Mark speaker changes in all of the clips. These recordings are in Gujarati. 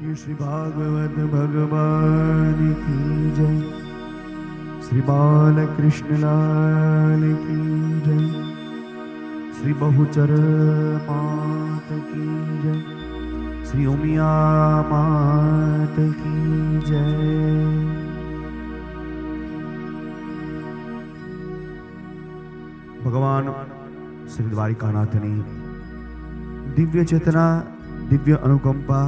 Speaker 1: श्री भागवत भगवान की जय। श्री बाल कृष्ण लाल की जय। श्री बहुचर मात की जय। श्री उमिया मात की जय। भगवान श्री द्वारिकानाथनी दिव्य चेतना, दिव्य अनुकंपा,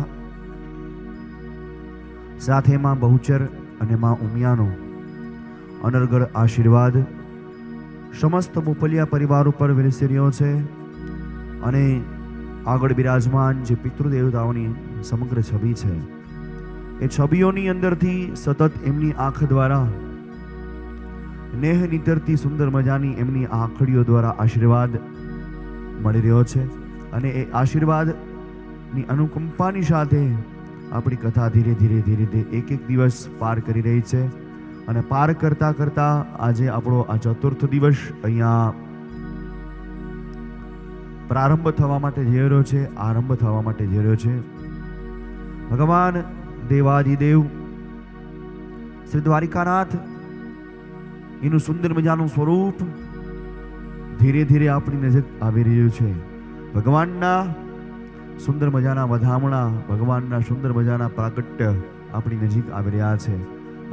Speaker 1: साथे मां बहुचर अने मां उमियानो अनर्गल आशीर्वाद समस्त बोपलिया परिवार पर विलसी रह्यो छे अने आगळ बिराजमान जे पितृदेवताओनी समग्र छवि छे ए छविओनी अंदरथी सतत एमनी आंख द्वारा नेह नितरती सुंदर मजानी एमनी आंखड़ीओ द्वारा आशीर्वाद मळी रह्यो छे अने ए आशीर्वादनी अनुकंपानी साथे આપણી કથા ધીરે ધીરે ધીરે ધીરે એક એક દિવસ પાર કરી રહી છે અને પાર કરતા કરતા આજે આપણો આ ચતુર્થ દિવસ અહીંયા પ્રારંભ થવા માટે જઈ રહ્યો છે, આરંભ થવા માટે જઈ રહ્યો છે। ભગવાન દેવાદિદેવ શ્રી દ્વારિકાનાથ એનું સુંદર મજાનું સ્વરૂપ ધીરે ધીરે આપણી નજીક આવી રહ્યું છે। ભગવાનના सुंदर मजाना वधामणा, भगवानना सुंदर मजाना प्रागट्य अपनी नजीक આવી રહ્યા છે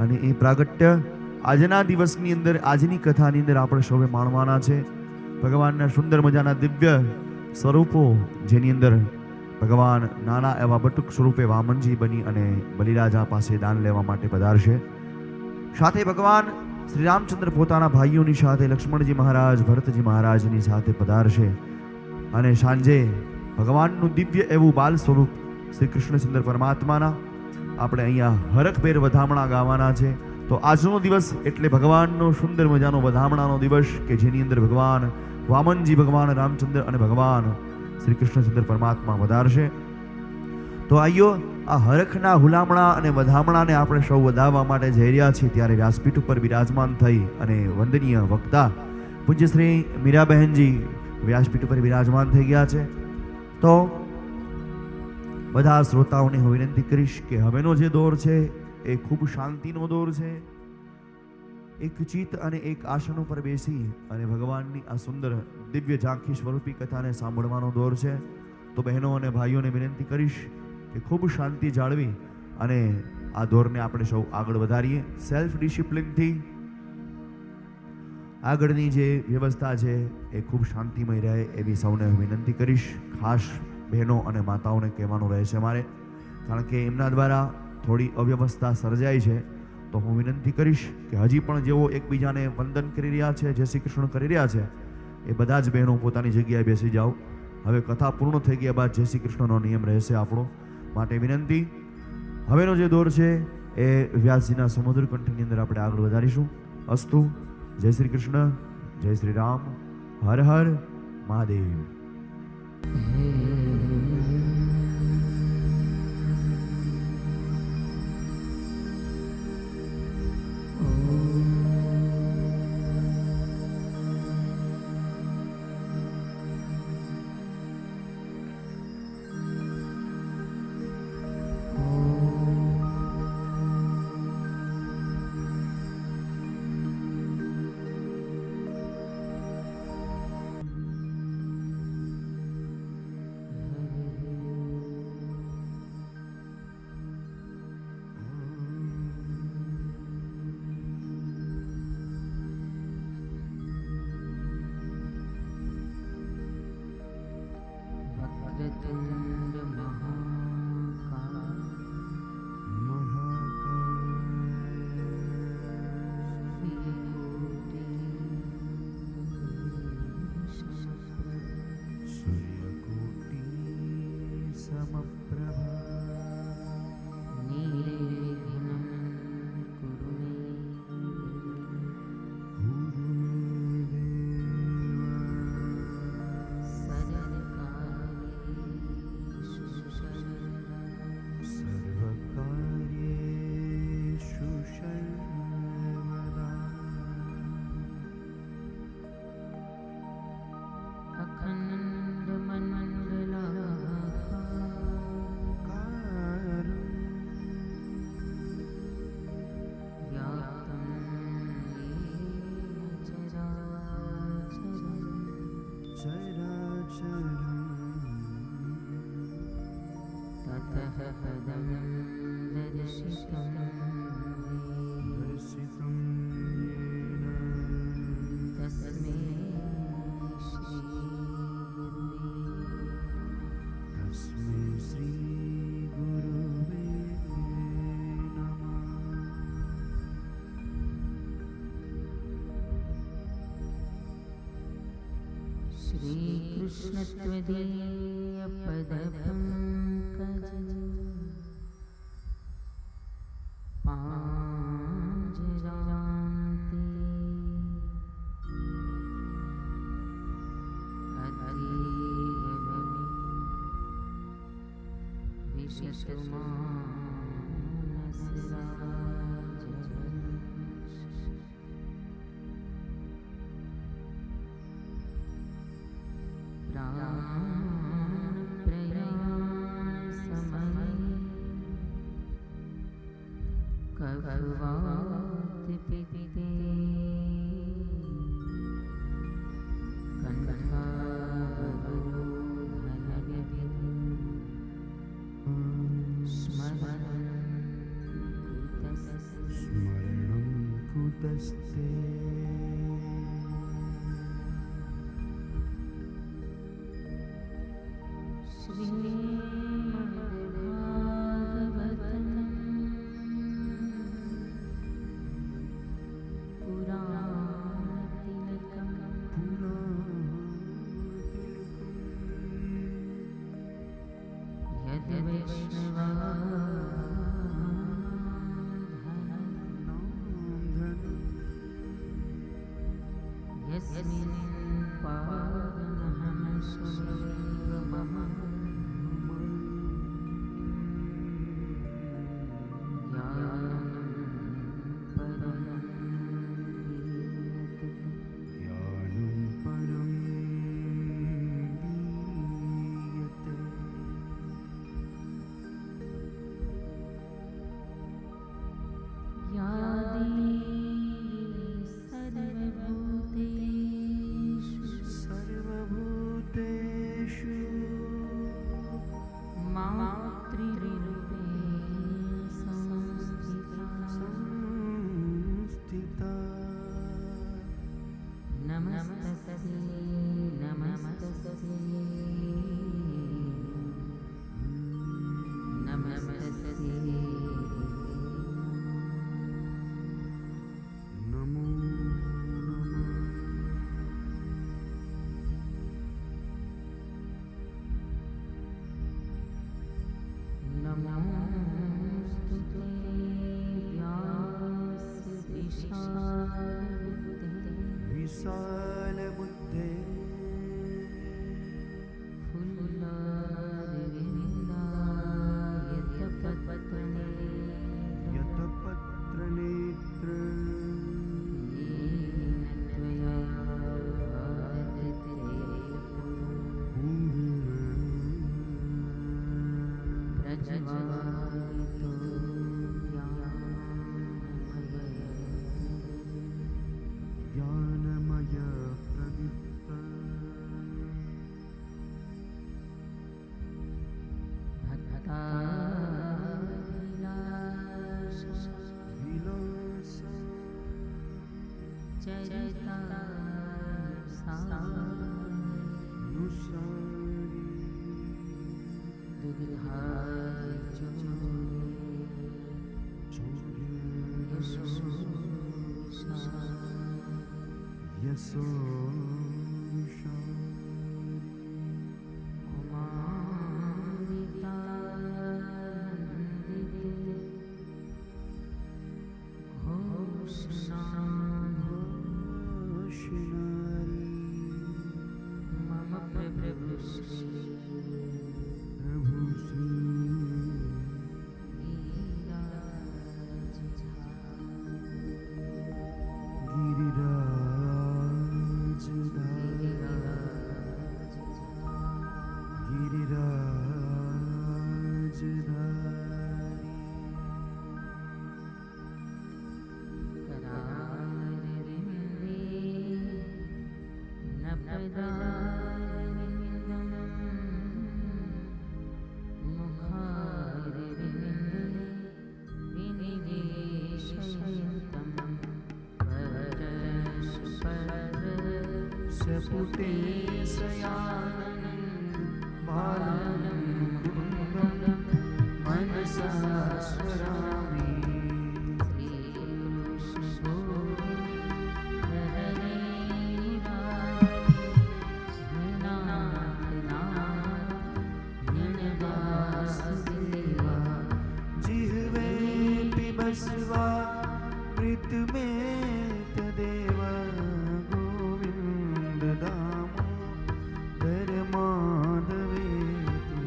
Speaker 1: અને એ प्रागट्य આજના દિવસની અંદર, આજની કથાની અંદર આપણે સૌએ માણવાના છે। ભગવાનના સુંદર મજાના દિવ્ય સ્વરૂપો જેની અંદર ભગવાન નાના એવા બટુક સ્વરૂપે વામનજી બની અને બલિરાજા પાસે દાન લેવા માટે પધારશે। સાથે ભગવાન શ્રી રામચંદ્ર પોતાના ભાઈઓની સાથે, લક્ષ્મણજી મહારાજ, ભરતજી મહારાજની સાથે પધારશે અને સાંજે ભગવાનનું દિવ્ય એવું બાલ સ્વરૂપ શ્રી કૃષ્ણચંદ્ર પરમાત્માના આપણે અહીંયા હરખભેર વધામણા ગાવાના છે। તો આજનો દિવસ એટલે ભગવાનનો સુંદર મજાનો વધામણાનો દિવસ કે જેની અંદર ભગવાન વામનજી, ભગવાન રામચંદ્ર અને ભગવાન શ્રી કૃષ્ણચંદ્ર પરમાત્મા વધારશે। તો આયો આ હરખના હુલામણા અને વધામણાને આપણે સૌ વધાવવા માટે જઈ રહ્યા છીએ ત્યારે વ્યાસપીઠ ઉપર બિરાજમાન થઈ અને વંદનીય વક્તા પૂજ્ય શ્રી મીરાબહેનજી વ્યાસપીઠ ઉપર બિરાજમાન થઈ ગયા છે। तो बधा श्रोताओने हूँ विनंती करीश कि हवेनो जे दौर छे ए खूब शांतिनो दौर छे। एक चित अने एक आसन पर बेसी अने भगवाननी आ सुंदर दिव्य झांखी स्वरूपी कथाने सांभळवानो दौर छे। तो बहनों अने भाईओने विनंती करीश कि खूब शांति जाळवी अने आ दौरने आपणे सौ आगळ वधारीए। सेल्फ डिसिप्लिन थी આગળની જે વ્યવસ્થા છે એ ખૂબ શાંતિમય રહે એવી સૌને વિનંતી કરીશ। ખાસ બહેનો અને માતાઓને કહેવાનું રહેશે મારે, કારણ કે એમના દ્વારા થોડી અવ્યવસ્થા સર્જાઈ છે। તો હું વિનંતી કરીશ કે હજી પણ જેઓ એકબીજાને વંદન કરી રહ્યા છે, જય શ્રી કૃષ્ણ કરી રહ્યા છે, એ બધા જ બહેનો પોતાની જગ્યાએ બેસી જાઓ। હવે કથા પૂર્ણ થઈ ગયા બાદ જય શ્રી કૃષ્ણનો નિયમ રહેશે આપણો, માટે વિનંતી। હવેનો જે દોર છે એ વ્યાસજીના સમુદ્ર કંઠની અંદર આપણે આગળ વધારીશું। અસ્તુ। जय श्री कृष्ण, जय श्री राम, हर हर महादेव। चराचरम्
Speaker 2: ततः पदं दर्शितं येन तस्मै
Speaker 1: श्री गुरुवे नमः।
Speaker 2: श्रीकृष्णत्वदीय पदपङ्कज पाञ्जरान्ते
Speaker 1: स्मरणं कुतस्ते सर्वभूतेषु
Speaker 2: मातृरूपे
Speaker 1: संस्थिता
Speaker 2: नमस्तस्यै नमस्तस्यै नमस्तस्यै
Speaker 1: नमो नमः।
Speaker 2: नमोऽस्तु ते व्यासविशालबुद्धे
Speaker 1: विशालबुद्धे यतपत्रनेत्र
Speaker 2: येन त्वया प्रज्वालितो
Speaker 1: ज्ञानमय प्रदीप्त विलास नुसारी यशोषा
Speaker 2: मम प्रभु श्री
Speaker 1: प्रभु श्री गिरिराज पुटे शयानं बालं कुन्दं मनसा स्मरामि जिह्वे पिबस्वा मृत में तदेव गोविंद दामोदर माधवेति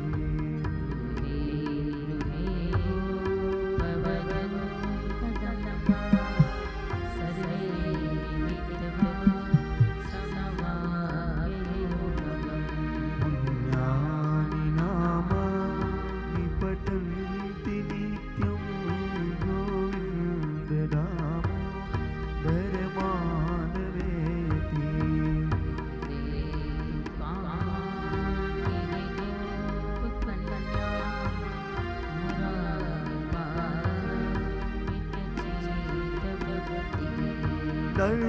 Speaker 1: पुण्यानि नामानि पठन्ति नित्यं गोविन्द दामोदर माधवेति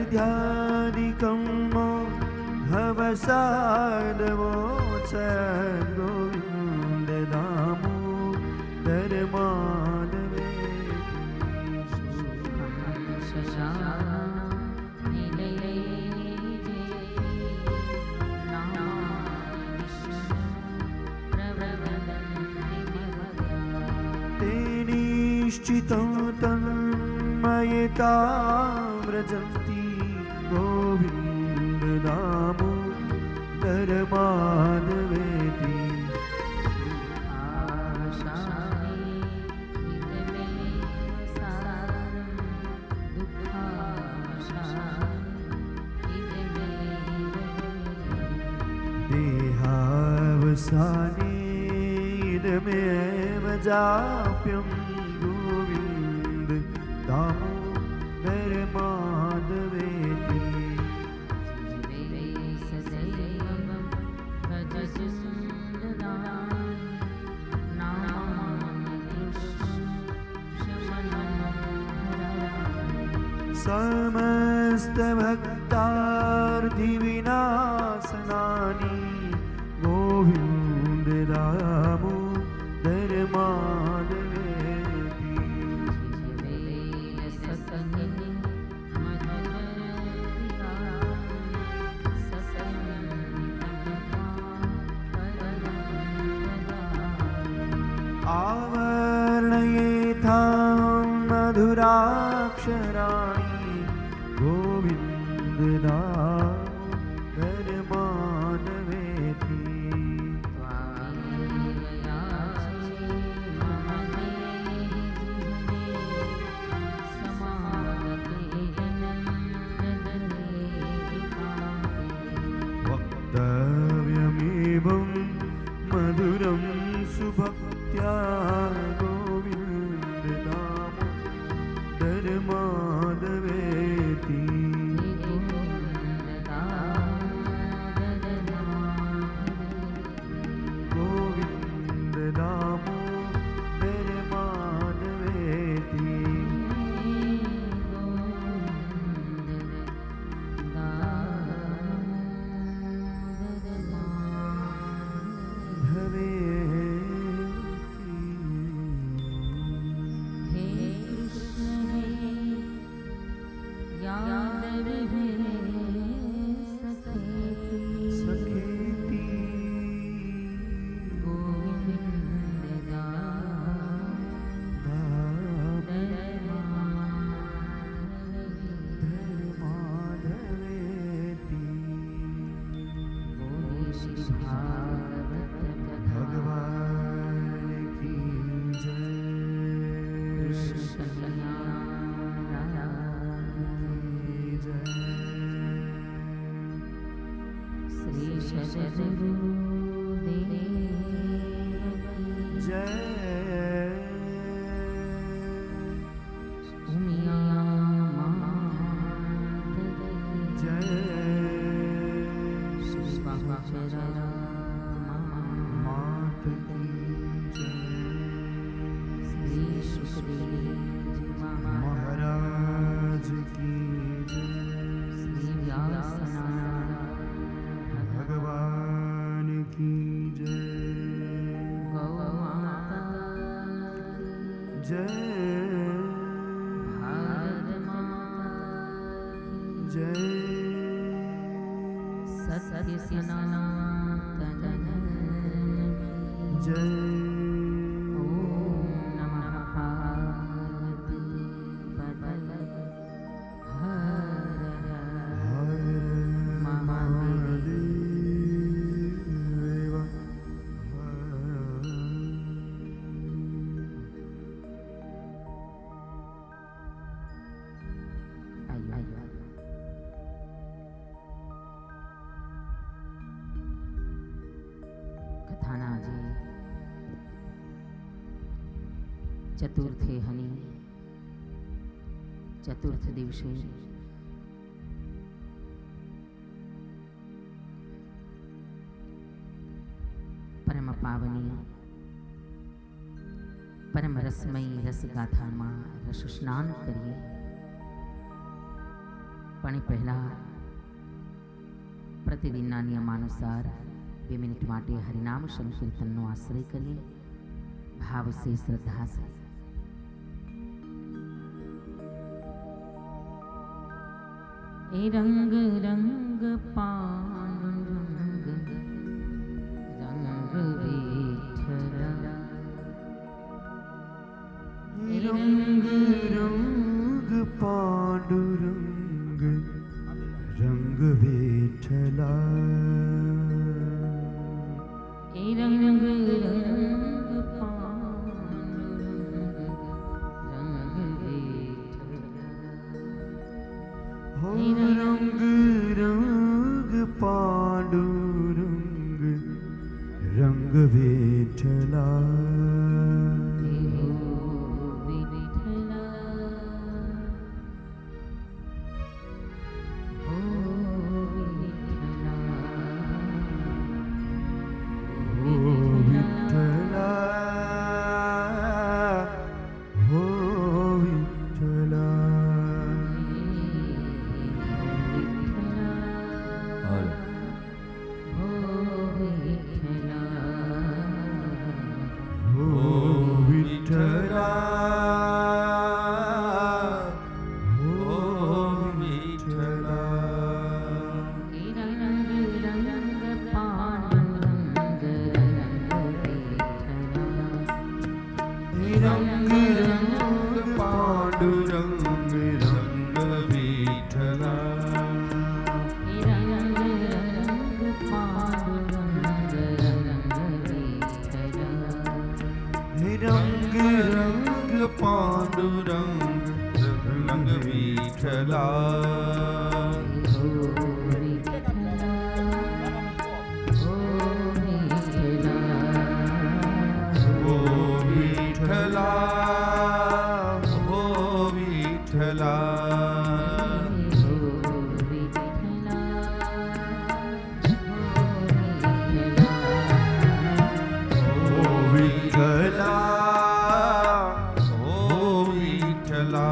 Speaker 1: दर्ध्यादिकं हवसादवोच गोविन्द दामोदर ते निश्चितं तन्मयतां व्रजन्ति गोविन्द दामोदर माधवेति देहावसाने इदमेव जाप्यं गोविन्द दामोदर माधवेति समस्त भक्तार्थिविनाशनानि गोविन्द दामोदर माधवेति आवर्णयेथां मधुराक्षराणि गोविन्द दामोदर माधवेति वक्तव्यमेवं मधुरं सुभक्त्या गोविन्द दामोदर माधवेति गोविन्द दामोदर माधवेति जय
Speaker 2: भारत माता की
Speaker 1: जय
Speaker 2: सत्य सनातन की
Speaker 1: जय
Speaker 2: ओम नमः पार्वती पतये हर हर महादेव। आइए कथानाजी चतुर्थे हनी चतुर्थ दिवसे परम पावनी परम रसमयी रसगाथाમાં રસ સ્નાન કરીએ, પણ એ પહેલાં પ્રતિદિનના નિયમાનુસાર 2 મિનિટ માટે હરિનામ સંકીર્તનનો આશ્રય કરીએ, ભાવ સે શ્રદ્ધા સે। એ રંગ રંગ પાંડુરંગ રંગ વિઠ્ઠલા,
Speaker 1: रंग रंग पांडुरंग रंग विठ्ठला।
Speaker 2: ए रंग रंग पांडुरंग रंग विठ्ठला,
Speaker 1: हो रंग रंग पांडुरंग रंग विठ्ठला। रंग रंग पांडुरंग रंग विठ्ठला। हो विठ्ठला हो विठ्ठला विठ्ठला हो विठ्ठला।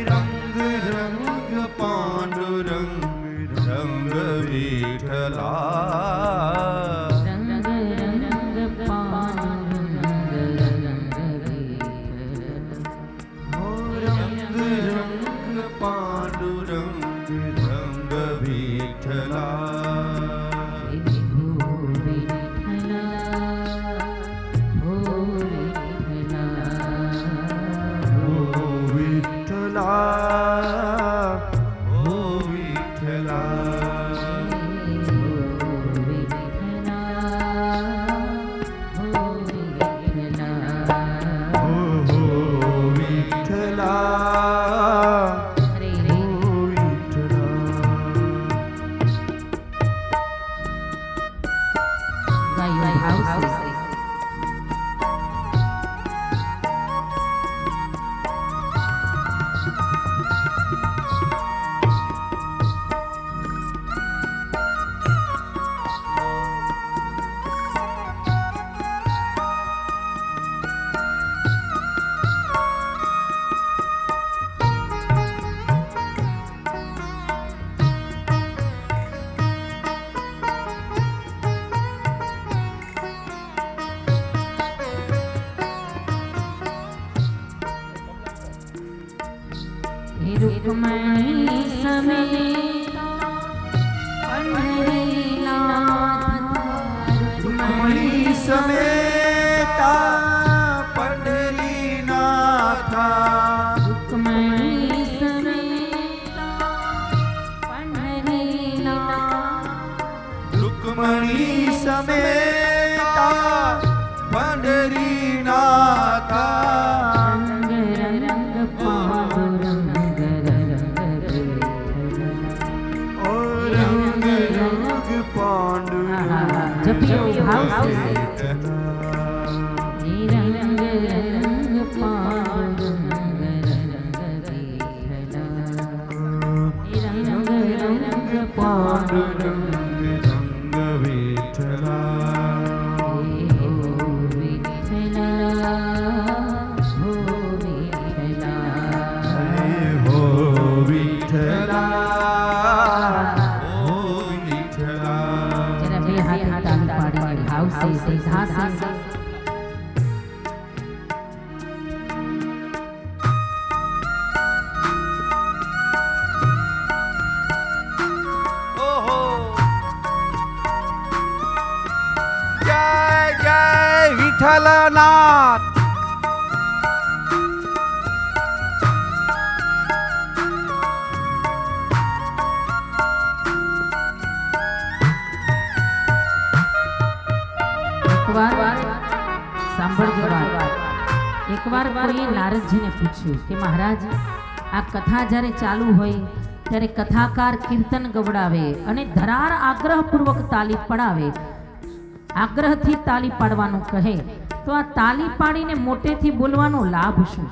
Speaker 1: रंग रंग पांडुरंग रंग विठ्ठला। पांडुरंग रंग विठ्ठला। हो विठ्ठला हो विठ्ठला। સમેતા પંઢરીનાથા
Speaker 2: રૂકમણી સમેતા પંઢરીનાથ
Speaker 1: રૂકમણી સમેતા પંઢરીનાથા
Speaker 2: રંગ રંગ પાંડુરંગ
Speaker 1: ઓ રંગ રંગ પાંડુરંગ
Speaker 2: જપિયો ભાવ સે
Speaker 1: વિઠ્ઠલા.
Speaker 2: રંગ રંગ પાંડુરંગ રંગ રંગ પાંડુરંગ
Speaker 1: રંગ વિઠ્ઠલા. હો વિઠ્ઠલા, હો વિઠ્ઠલા. ઓહો. જય જય વિઠ્ઠલનાથ.
Speaker 2: એકવાર કોઈએ નારદજીને પૂછ્યું કે મહારાજ, આ કથા જ્યારે ચાલુ હોય ત્યારે કથાકાર કીર્તન ગવડાવે અને ધરાર આગ્રહપૂર્વક તાલી પડાવે, આગ્રહથી તાલી પાડવાનું કહે, તો આ તાલી પાડીને મોટેથી બોલવાનો લાભ શું?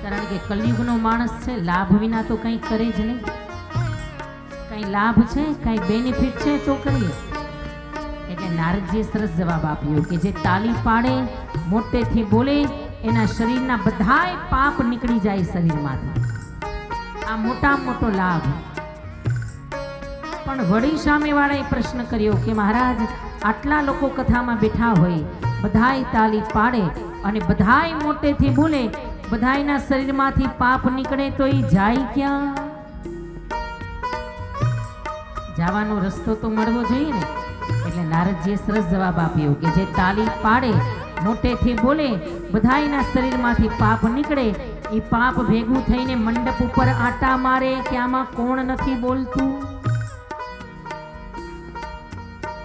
Speaker 2: કારણ કે કલયુગનો માણસ છે, લાભ વિના તો કંઈ કરે જ નહીં. કંઈ લાભ છે, કંઈ બેનિફિટ છે તો કરીએ. એટલે નારદજીએ સરસ જવાબ આપ્યો કે જે તાલી પાડે, મોટેથી બોલે, એના શરીરના બધાય પાપ નીકળી જાય શરીરમાંથી. આ મોટા મોટો લાભ. પણ વળી સામેવાળાએ પ્રશ્ન કર્યો કે મહારાજ, આટલા લોકો કથામાં બેઠા હોય, બધાય તાલી પાડે અને બધાય મોટેથી બોલે, બધાયના શરીરમાંથી પાપ નીકળે તો એ જાય ક્યાં? જવાનો રસ્તો તો મળવો જોઈએ ને. એટલે નારદજીએ સરસ જવાબ આપ્યો કે જે તાલી પાડે, મોટેથી બોલે, બધાયના શરીરમાંથી પાપ નીકળે, એ પાપ ભેગું થઈને મંડપ ઉપર આટા મારે કે આમાં કોણ નથી બોલતું,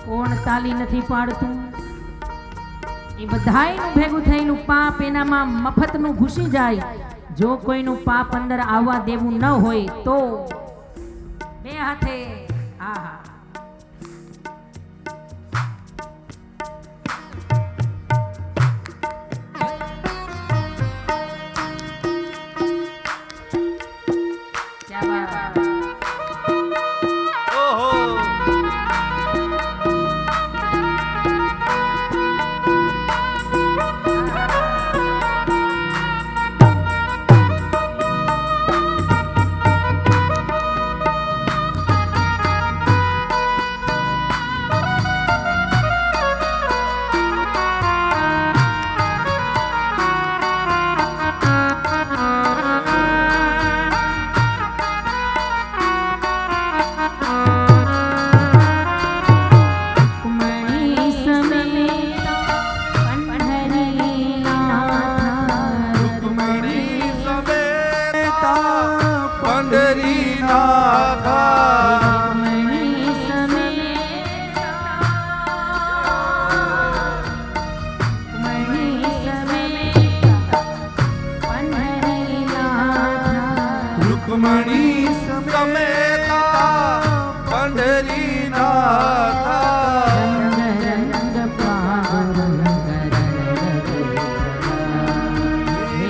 Speaker 2: કોણ તાલી નથી પાડતું, એ બધાયનું ભેગું થયેલું પાપ એનામાં મફતનું ઘૂસી જાય. જો કોઈનું પાપ અંદર આવવા દેવું ન હોય તો બે હાથે આહા
Speaker 1: રૂકમણી સમેતા પંઢરીનાથા.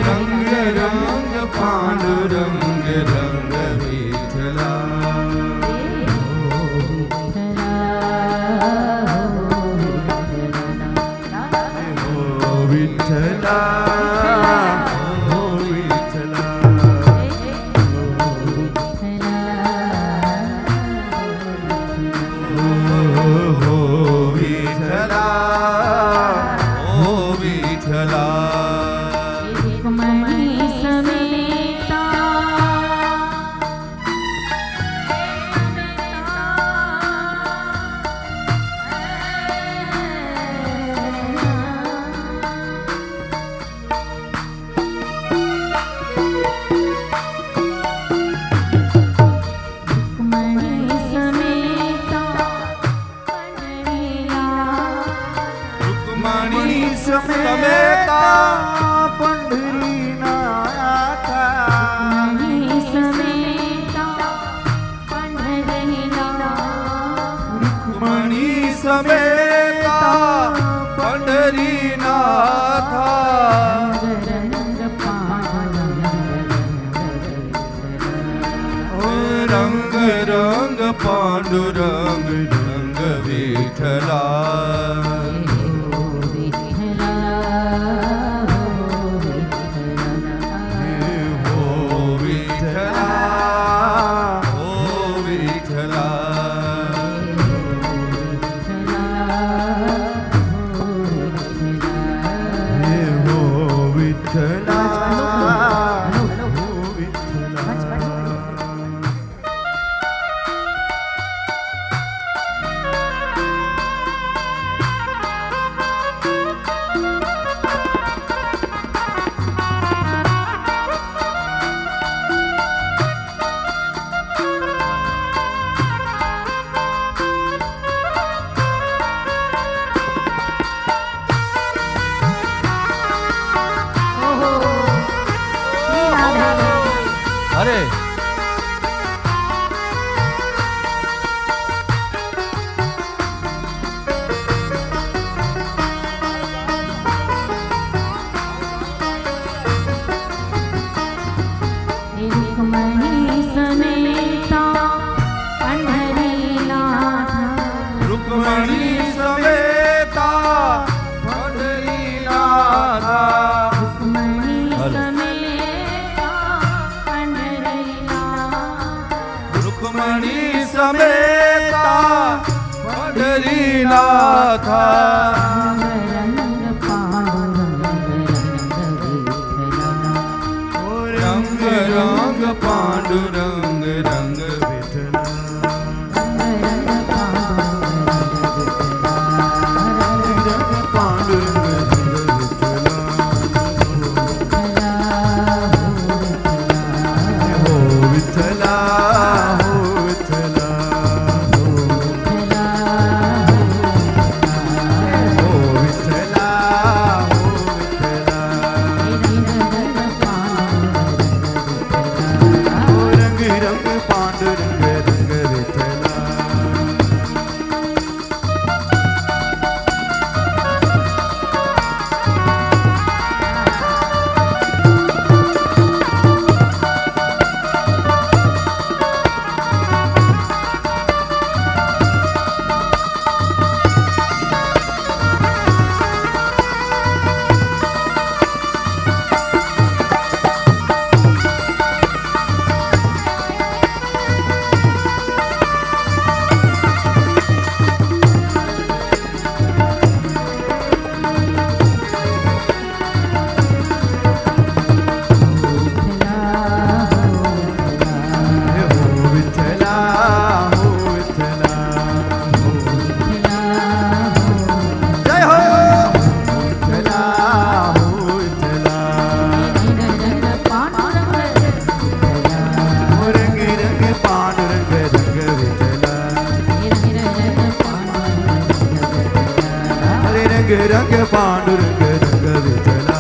Speaker 1: રંગ રંગ પાંડુરંગ રંગ વિઠ્ઠલા. હો વિઠ્ઠલા, હો વિઠ્ઠલા. હો વિઠ્ઠલા, હો વિઠ્ઠલા.
Speaker 2: રૂકમણી સમેતા रुक्मणी समेता पंढरीनाथ
Speaker 1: रुक्मणी समेता पंढरीनाथ
Speaker 2: रुक्मणी समेता पंढरीनाथ
Speaker 1: रुक्मणी समेता पंढरीनाथ
Speaker 2: रंग रंग पांडुरंग
Speaker 1: रंग रंग पांडुरंग रंग विठला
Speaker 2: हो विठला
Speaker 1: हो विठला हो विठला अरे
Speaker 2: रुक्मणी समेता पंढरीनाथ
Speaker 1: रुक्मणी समेता पंढरीनाथ
Speaker 2: रुक्मणी समेता पंढरीनाथ
Speaker 1: रुक्मणी समेता पंढरीनाथ
Speaker 2: रंग रंग पांडुरंग
Speaker 1: रंग रंग पांडुरंग विठला हो विठला हो विठला हो रंग रंग पांडुरंग रंग विठला रंग रंग पांडुरंग रंग विठला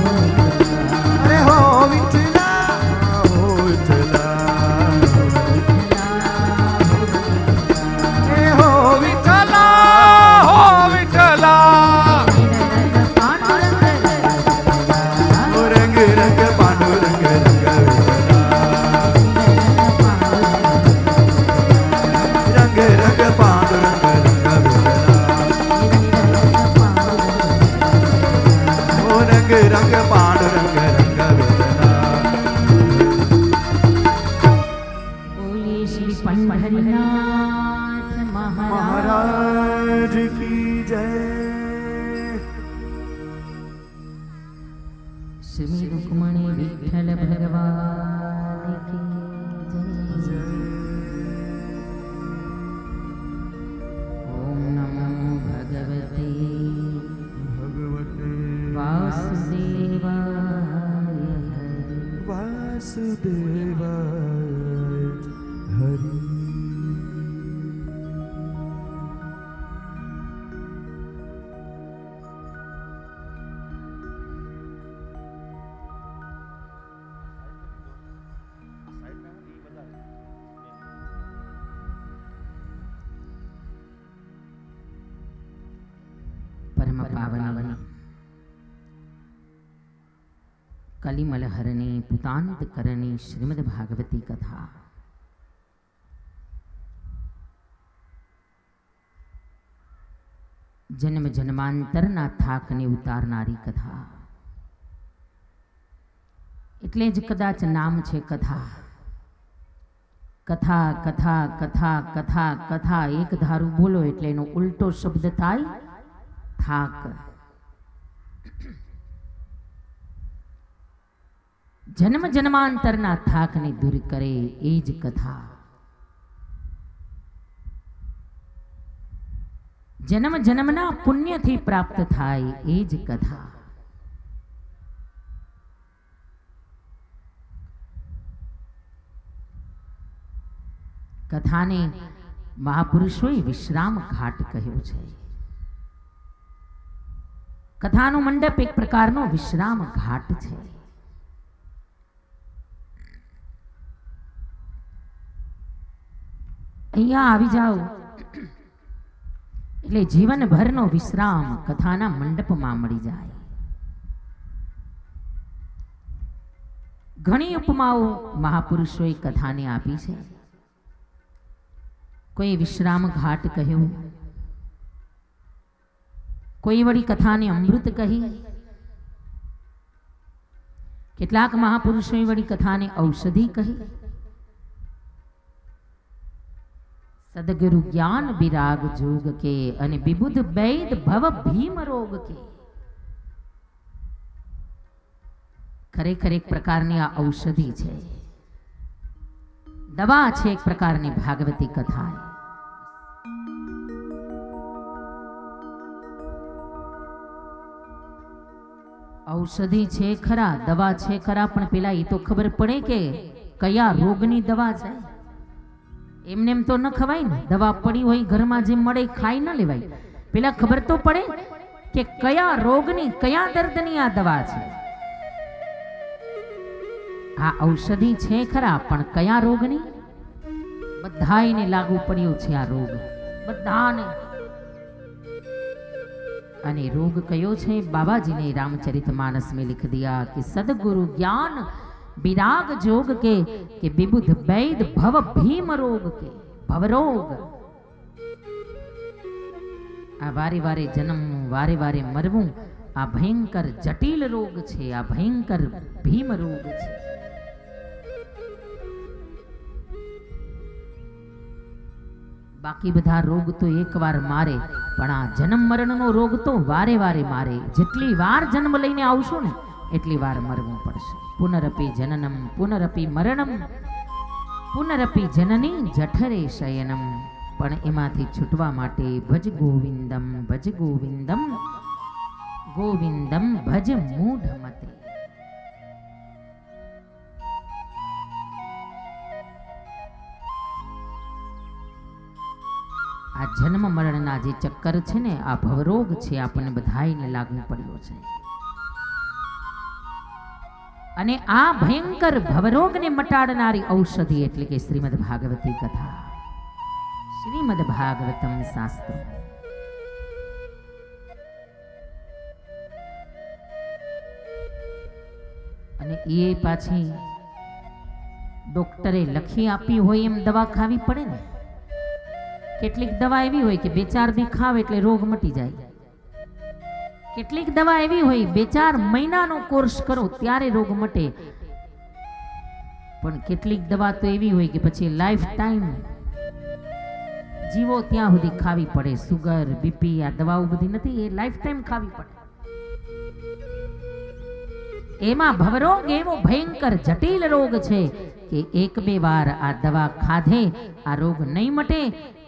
Speaker 1: अरे हो विठला हो विठला ए हो विठला हो विठला ओ रंग रंग पांडुरंग रंग विठला रंग रंग पांडुरंग रंग विठला
Speaker 2: પરમ પાવન કલિમલ હરની પુતાંત કરણી શ્રીમદ ભાગવતી કથા. જન્મ જન્માંતરના થાકને ઉતારનારી કથા. એટલે જ કદાચ નામ છે કથા. કથા કથા કથા કથા કથા એક ધારું બોલો એટલે એનો ઉલટો શબ્દ થાય થાક. જન્મ જન્માંતરના થાકને દૂર કરે એ જ કથા. જન્મ જન્મના પુણ્યથી પ્રાપ્ત થાય એ જ કથા. કથાને મહાપુરુષોએ વિશ્રામ ઘાટ કહ્યો છે. કથાનો મંડપ એક પ્રકારનો વિશ્રામ ઘાટ છે. અહીંયા આવી જાઓ એટલે જીવનભરનો વિશ્રામ કથાના મંડપમાં મળી જાય. ઘણી ઉપમાઓ મહાપુરુષોએ કથાને આપી છે. કોઈ વિશ્રામ ઘાટ કહ્યું, કોઈ વળી કથાને અમૃત કહી, કેટલાક મહાપુરુષોએ વળી કથાને ઔષધિ કહી. સદગુરુ જ્ઞાન વિરાગ જોગ કે અને વિબુધ વૈદ ભવ ભીમ રોગ કે. ખરેખર એક પ્રકારની આ ઔષધિ છે, દવા છે એક પ્રકારની ભાગવતી કથા. ઔષધિ છે ખરા, દવા છે ખરા, પણ પેલા એ તો ખબર પડે કે કયા રોગની દવા છે. એમને એમ તો ન ખવાય ને. દવા પડી હોય ઘરમાં જે મળે ખાઈ ન લેવાય. પેલા ખબર તો પડે કે કયા રોગની કયા દર્દની આ દવા છે. આ ઔષધિ છે ખરા, પણ કયા રોગની? બધાને લાગુ પડ્યો છે આ રોગ, બધાને. અને રોગ કયો છે? बाबा जी ने रामचरितमानस में लिख दिया कि सदगुरु ज्ञान विराग जोग के विबुध वैद भव भीम रोग के. भवरोग, આ વારે વારે જન્મવું, વારે વારે મરવું, આ ભયંકર જટિલ રોગ છે, આ ભયંકર ભીમ રોગ છે. બાકી બધા રોગ તો એકવાર મારે, પણ આ જન્મ મરણનો રોગ તો વારે વારે મારે. જેટલી વાર જન્મ લઈને આવશો ને એટલી વાર મરવું પડશે. પુનરપી જનનમ પુનરપી મરણમ પુનરપી જનની જઠરે શયનમ. પણ એમાંથી છૂટવા માટે ભજ ગોવિંદમ ભજ ગોવિંદમ ગોવિંદમ ભજ મૂઢ મતે. આ જન્મ મરણના જે ચક્કર છે ને, આ ભવરોગ છે, આપણને બધાઈને લાગુ પડ્યો છે. અને આ ભયંકર ભવરોગને મટાડનારી ઔષધિ એટલે કે શ્રીમદ ભાગવતી કથા, શ્રીમદ ભાગવતમ શાસ્ત્ર. અને એ પાછી ડોક્ટરે લખી આપી હોય એમ દવા ખાવી પડે ને. કેટલીક દવા એવી હોય કે 2-4 દી ખાવ એટલે રોગ મટી જાય. કેટલીક દવા એવી હોય 2-4 મહિનાનો કોર્સ કરો ત્યારે રોગ મટે. પણ કેટલીક દવા તો એવી હોય કે પછી લાઈફ ટાઈમ જીવો ત્યાં સુધી ખાવી પડે. સુગર, બીપી, આ દવાઓ બધી નથી, એ લાઈફ ટાઈમ ખાવી પડે. એમાં ભવરોગ એવો ભયંકર જટિલ રોગ છે કે 1-2 વાર આ દવા ખાધે આ રોગ નહીં મટે.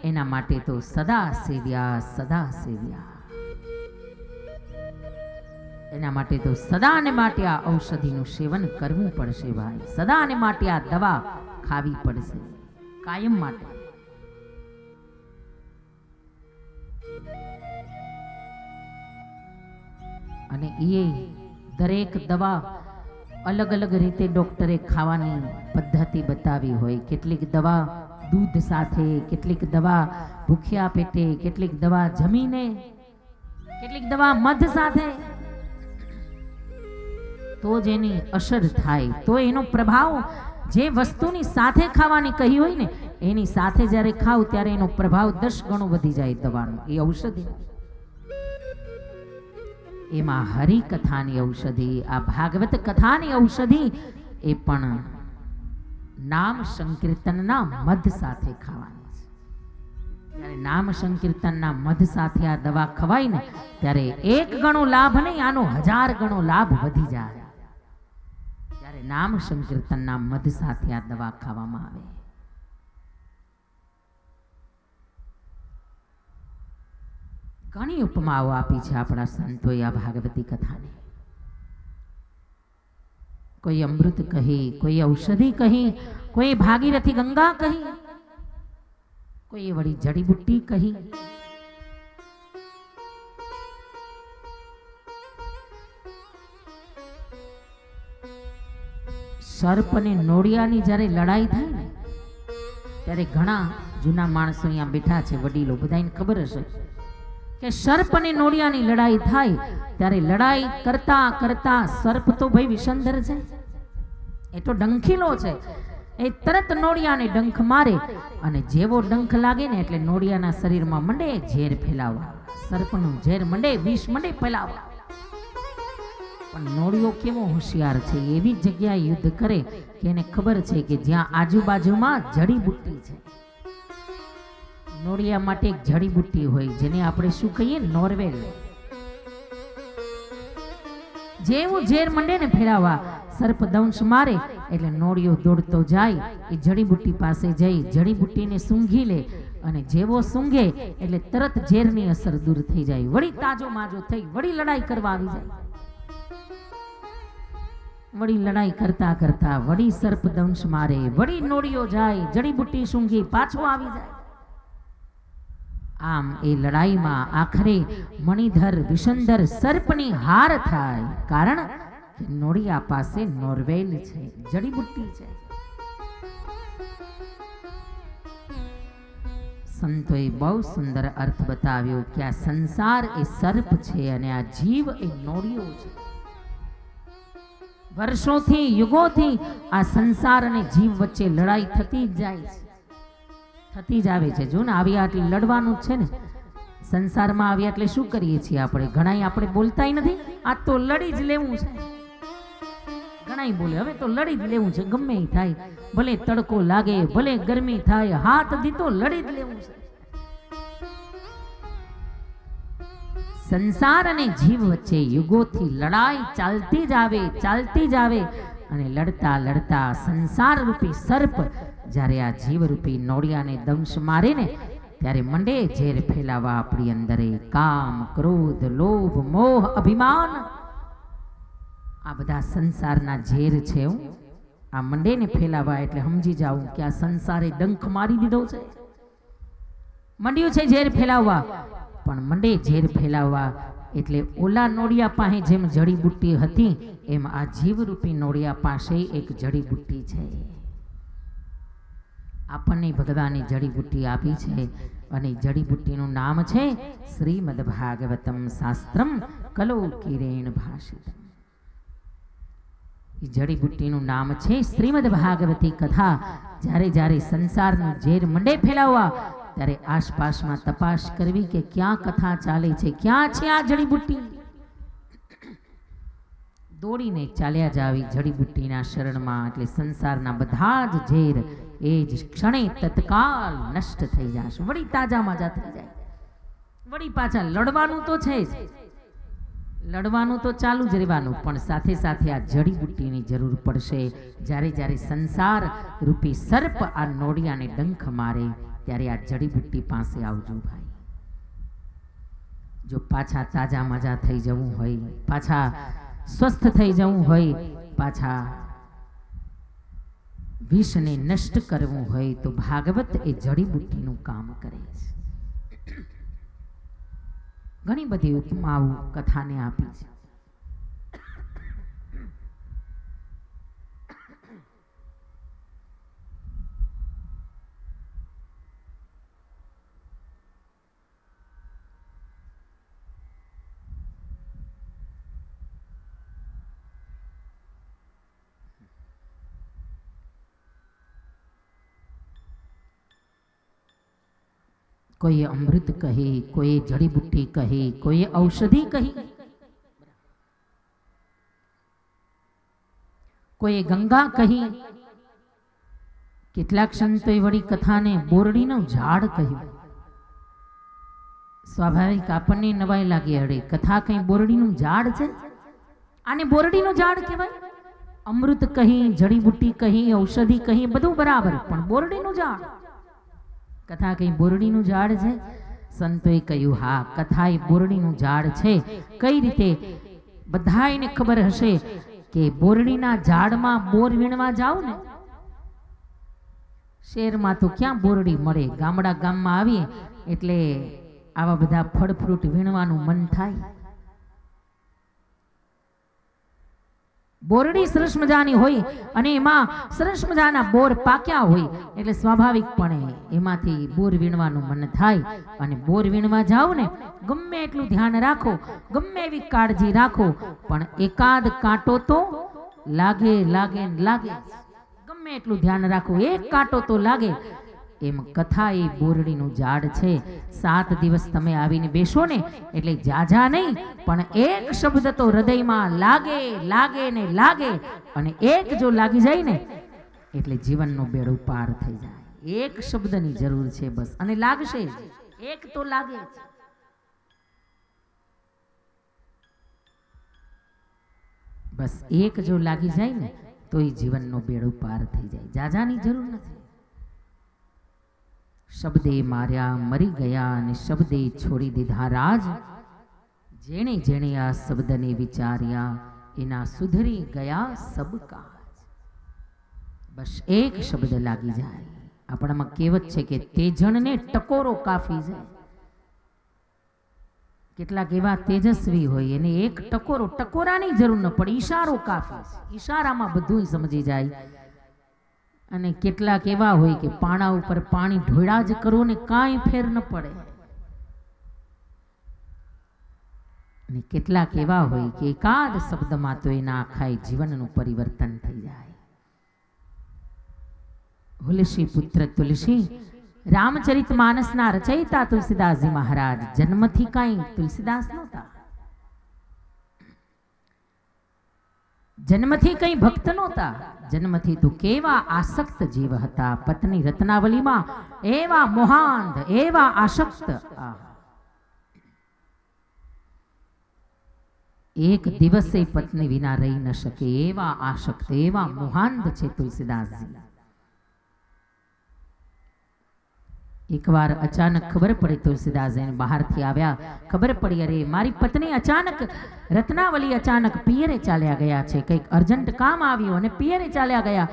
Speaker 2: એના માટે તો સદા સેવ્યા, સદા સેવ્યા. એના માટે તો સદાને માટે આ ઔષધિનું સેવન કરવું પડશે ભાઈ. સદાને માટે આ દવા ખાવી પડશે, કાયમ માટે. અને એ દરેક દવા અલગ અલગ રીતે ડોક્ટરે ખાવાની પદ્ધતિ બતાવી હોય. કેટલીક દવા દૂધ સાથે, કેટલીક દવા ભૂખ્યા પેટે, કેટલીક દવા જમીને, કેટલીક દવા મધ સાથે, તો જ એની અસર થાય, તો એનો પ્રભાવ જે વસ્તુની સાથે ખાવાની કહી હોય ને એની સાથે જ્યારે ખાવ ત્યારે એનો પ્રભાવ 10 ગણો વધી જાય દવાનો. એ ઔષધિ, એમાં હરિકથાની ઔષધિ, આ ભાગવત કથાની ઔષધિ એ પણ નામ સંકીર્તનના મધ સાથે ખાવાની છે. ત્યારે નામ સંકીર્તનના મધ સાથે આ દવા ખવાય ને ત્યારે 1 ગણો લાભ નહીં, આનો 1000 ગણો લાભ વધી જાય. ત્યારે નામ સંકીર્તનના મધ સાથે આ દવા ખાવામાં આવે. ઘણી ઉપમાઓ આપી છે આપણા સંતોએ આ ભાગવતી કથાને. કોઈ અમૃત કહી, કોઈ ઔષધિ કહી, કોઈ ભાગીરથી ગંગા કહી, કોઈ વળી જડીબુટ્ટી કહી. સર્પ અને નોળિયાની જ્યારે લડાઈ થાય ને ત્યારે ઘણા જૂના માણસો અહીંયા બેઠા છે, વડીલો, બધાને ખબર હશે કે સર્પ અને નોળિયાની લડાઈ થાય ત્યારે લડાઈ કરતા કરતા સર્પ તો ભાઈ વિષંધર છે, એ તો ડંખીલો છે, એ તરત નોળિયાને ડંખ મારે અને જેવો ડંખ લાગે ને એટલે નોળિયાના શરીરમાં મંડે ઝેર ફેલાવવા, સર્પનું ઝેર મંડે, વિષ મંડે ફેલાવવા. પણ નોળિયો કેવો હોશિયાર છે, એવી જગ્યાએ યુદ્ધ કરે કે એને ખબર છે કે જ્યાં આજુબાજુમાં જડીબુટ્ટી છે. નોળિયા માટે એક જડીબુટ્ટી હોય જેને આપણે શું કહીએ, નોરવેલ. જેવું ઝેર મંડે ને ફેલાવા, સર્પ દંશ મારે એટલે નોળિયો દોડતો જાય એ જડીબુટ્ટી પાસે જઈ જડીબુટ્ટીને સૂંઘી લે અને જેવો સૂંઘે એટલે તરત ઝેરની અસર દૂર થઈ જાય, વળી તાજો માજો થઈ વળી લડાઈ કરવા આવી જાય. વળી લડાઈ કરતા કરતા વળી સર્પ દંશ મારે, વળી નોળિયો જાય, જડીબુટ્ટી સૂંઘી પાછો આવી જાય. આમ એ લડાઈમાં આખરે મણિધર વિષંધર સર્પની હાર થાય, કારણ કે નોળિયા પાસે નોરવેલ છે, જડીબુટ્ટી છે. સંતોએ બહુ સુંદર અર્થ બતાવ્યો કે આ સંસાર એ સર્પ છે અને આ જીવ એ નોળિયો છે. વર્ષોથી યુગોથી આ સંસાર અને જીવ વચ્ચે લડાઈ થતી જ જાય છે, થતી જ આવે છે. જો ને આવી આટલી લડવાનું જ છે ને સંસારમાં. આવી એટલે શું કરીએ છીએ આપણે? ઘણાય આપણે બોલતાય નથી, આ તો લડી જ લેવું છે. ઘણાય બોલે હવે તો લડી જ લેવું છે, ગમે એ થાય, ભલે તડકો લાગે, ભલે ગરમી થાય, હાથ દીધો લડી જ લેવું છે. સંસાર અને જીવ વચ્ચે યુગોથી લડાઈ ચાલતી જ આવે, ચાલતી જ આવે અને લડતા લડતા સંસાર રૂપી સર્પ જ્યારે આ જીવ રૂપી નોળિયાને દંશ મારે ને ત્યારે મંડે ઝેર ફેલાવા આપણી અંદરે. કામ, ક્રોધ, લોભ, મોહ, અભિમાન, આ બધા સંસારના ઝેર છે. આ મંડે ને ફેલાવા એટલે સમજી જાવું કે આ સંસારે ડંખ મારી દીધો છે, મંડ્યું છે ઝેર ફેલાવવા. પણ મંડે ઝેર ફેલાવવા એટલે ઓલા નોળિયા પાસે જેમ જડીબુટ્ટી હતી એમ આ જીવરૂપી નોળિયા પાસે એક જડીબુટ્ટી છે. આપણને ભગવાને જડીબુટ્ટી આપી છે અને જડીબુટ્ટીનું નામ છે શ્રીમદ ભાગવતમ શાસ્ત્રમ કલોકિરેણ ભાષિતમ. એ જડીબુટ્ટીનું નામ છે શ્રીમદ ભાગવતી કથા. જ્યારે જ્યારે સંસારનું ઝેર મંડે ફેલાવવા ત્યારે આસપાસમાં તપાસ કરવી કે ક્યાં કથા ચાલે છે, ક્યાં છે આ જડીબુટ્ટી. દોડીને ચાલ્યા જાવી જડીબુટ્ટીના શરણમાં, એટલે સંસારના બધા જ ઝેર એ જ ક્ષણે તત્કાલ નષ્ટ થઈ જશે, વળી તાજા માજા થઈ જાય. વળી પાછા લડવાનું તો છે જ, લડવાનું તો ચાલુ જ રહેવાનું, પણ સાથે સાથે આ જડીબુટ્ટીની જરૂર પડશે. જ્યારે જ્યારે સંસાર રૂપી સર્પ આ નોળિયાને ડંખ મારે ત્યારે આ જડીબુટ્ટી પાસે આવજો ભાઈ. જો પાછા તાજા માજા થઈ જવું હોય, પાછા સ્વસ્થ થઈ જવું હોય, પાછા વિષને નષ્ટ કરવું હોય તો ભાગવત એ જડીબુટ્ટીનું કામ કરે છે. ઘણી બધી ઉપમાઓ કથાને આપી છે. કોઈએ અમૃત કહી, કોઈએ જડીબુટ્ટી કહી, કોઈએ ઔષધિ કહી, કોઈએ ગંગા કહી, કેટલાક સંતોએ વળી કથાને બોરડીનું ઝાડ કહ્યું. સ્વાભાવિક આપણને નવાઈ લાગી, અરે કથા કઈ બોરડીનું ઝાડ છે, આને બોરડીનું ઝાડ કહેવાય? અમૃત કહી, જડીબુટ્ટી કહી, ઔષધિ કહી, બધું બરાબર, પણ બોરડીનું ઝાડ, કથા કઈ બોરડીનું ઝાડ છે? સંતોએ કહ્યું હા, કથા એ બોરડીનું ઝાડ છે. કઈ રીતે? બધાને ખબર હશે કે બોરડીના ઝાડમાં બોર વીણવા જાવ ને, શહેરમાં તો ક્યાં બોરડી મળે, ગામમાં આવીએ એટલે આવા બધા ફળ ફ્રૂટ વીણવાનું મન થાય. બોરડી સરસ મજાની હોય અને એમાં સરસ મજાના બોર પાક્યા હોય એટલે સ્વાભાવિકપણે એમાંથી બોર વીણવાનું મન થાય. અને બોર વીણવા જાઓ ને, ગમે એટલું ધ્યાન રાખો, ગમે એવી કાળજી રાખો, પણ એકાદ કાંટો તો લાગે લાગે લાગે. ગમે એટલું ધ્યાન રાખો, એક કાંટો તો લાગે. એમ કથા એ બોરડીનું ઝાડ છે. 7 દિવસ તમે આવીને બેસો ને એટલે જાજા નહીં, પણ એક શબ્દ તો હૃદયમાં લાગે લાગે ને લાગે. અને એક જો લાગી જાય ને એટલે જીવનનો બેડો પાર થઈ જાય. એક શબ્દની જરૂર છે બસ, અને લાગશે જ. એક તો લાગે જ. બસ એક જો લાગી જાય ને તો એ જીવનનો બેડો પાર થઈ જાય. જાજાની જરૂર નથી. શબ્દે માર્યા મરી ગયા અને શબ્દે છોડી દીધા રાજ. જેણે જેણે આ શબ્દને વિચાર્યા એના સુધરી ગયા સબ કાજ. બસ એક શબ્દ લાગી જાય. આપણામાં કહેવત છે કે તેજણને ટકોરો કાફી જાય. કેટલાક એવા તેજસ્વી હોય એને એક ટકોરાની જરૂર ન પડે, ઈશારો કાફી છે. ઈશારામાં બધું સમજી જાય. અને કેટલાક એવા હોય કે પાણા ઉપર પાણી ઢોળા જ કરો ને કાંઈ ફેર ન પડે. અને કેટલાક એવા હોય કે એકાદ શબ્દમાં તો એના આખા જીવનનું પરિવર્તન થઈ જાય. તુલસી પુત્ર તુલસી, રામચરિત માનસના રચયિતા તુલસીદાસજી મહારાજ. જન્મથી કાંઈ તુલસીદાસ નહોતા, જન્મથી કઈ ભક્ત નહોતા. જન્મથી તો કેવા આસક્ત જીવ હતા. પત્ની રત્નાવલીમાં એવા મોહાંધ, એવા આસક્ત. એક દિવસે પત્ની વિના રહી ન શકે એવા આસક્ત, એવા મોહાંધ છે તુલસીદાસજી. એકવાર અચાનક ખબર પડી, તુલસીદાસજી બહારથી આવ્યા, ખબર પડી અરે મારી પત્ની અચાનક, રત્નાવલી અચાનક પિયરે ચાલ્યા ગયા છે, કંઈક અર્જન્ટ કામ આવ્યું અને પિયરે ચાલ્યા ગયા.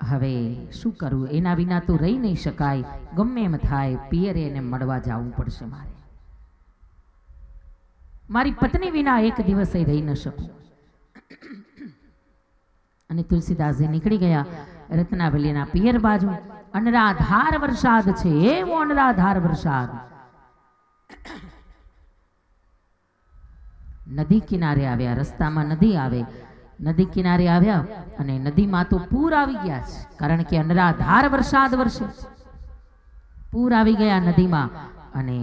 Speaker 2: હવે શું કરું, એના વિના તો રહી નહીં શકાય. ગમે એમ થાય પિયરે એને મળવા જવું પડશે મારે. મારી પત્ની વિના એક દિવસે રહી ન શકું. અને તુલસીદાસજી નીકળી ગયા રત્નાવલીના પિયર બાજુ. અનરાધાર વરસાદ છે, એવો અનરાધાર વરસાદ. નદી કિનારે આવ્યા, રસ્તામાં નદી આવે, નદી કિનારે આવ્યા અને નદીમાં તો પૂર આવી ગયા છે, કારણ કે અનરાધાર વરસાદ વરસે. પૂર આવી ગયા નદીમાં. અને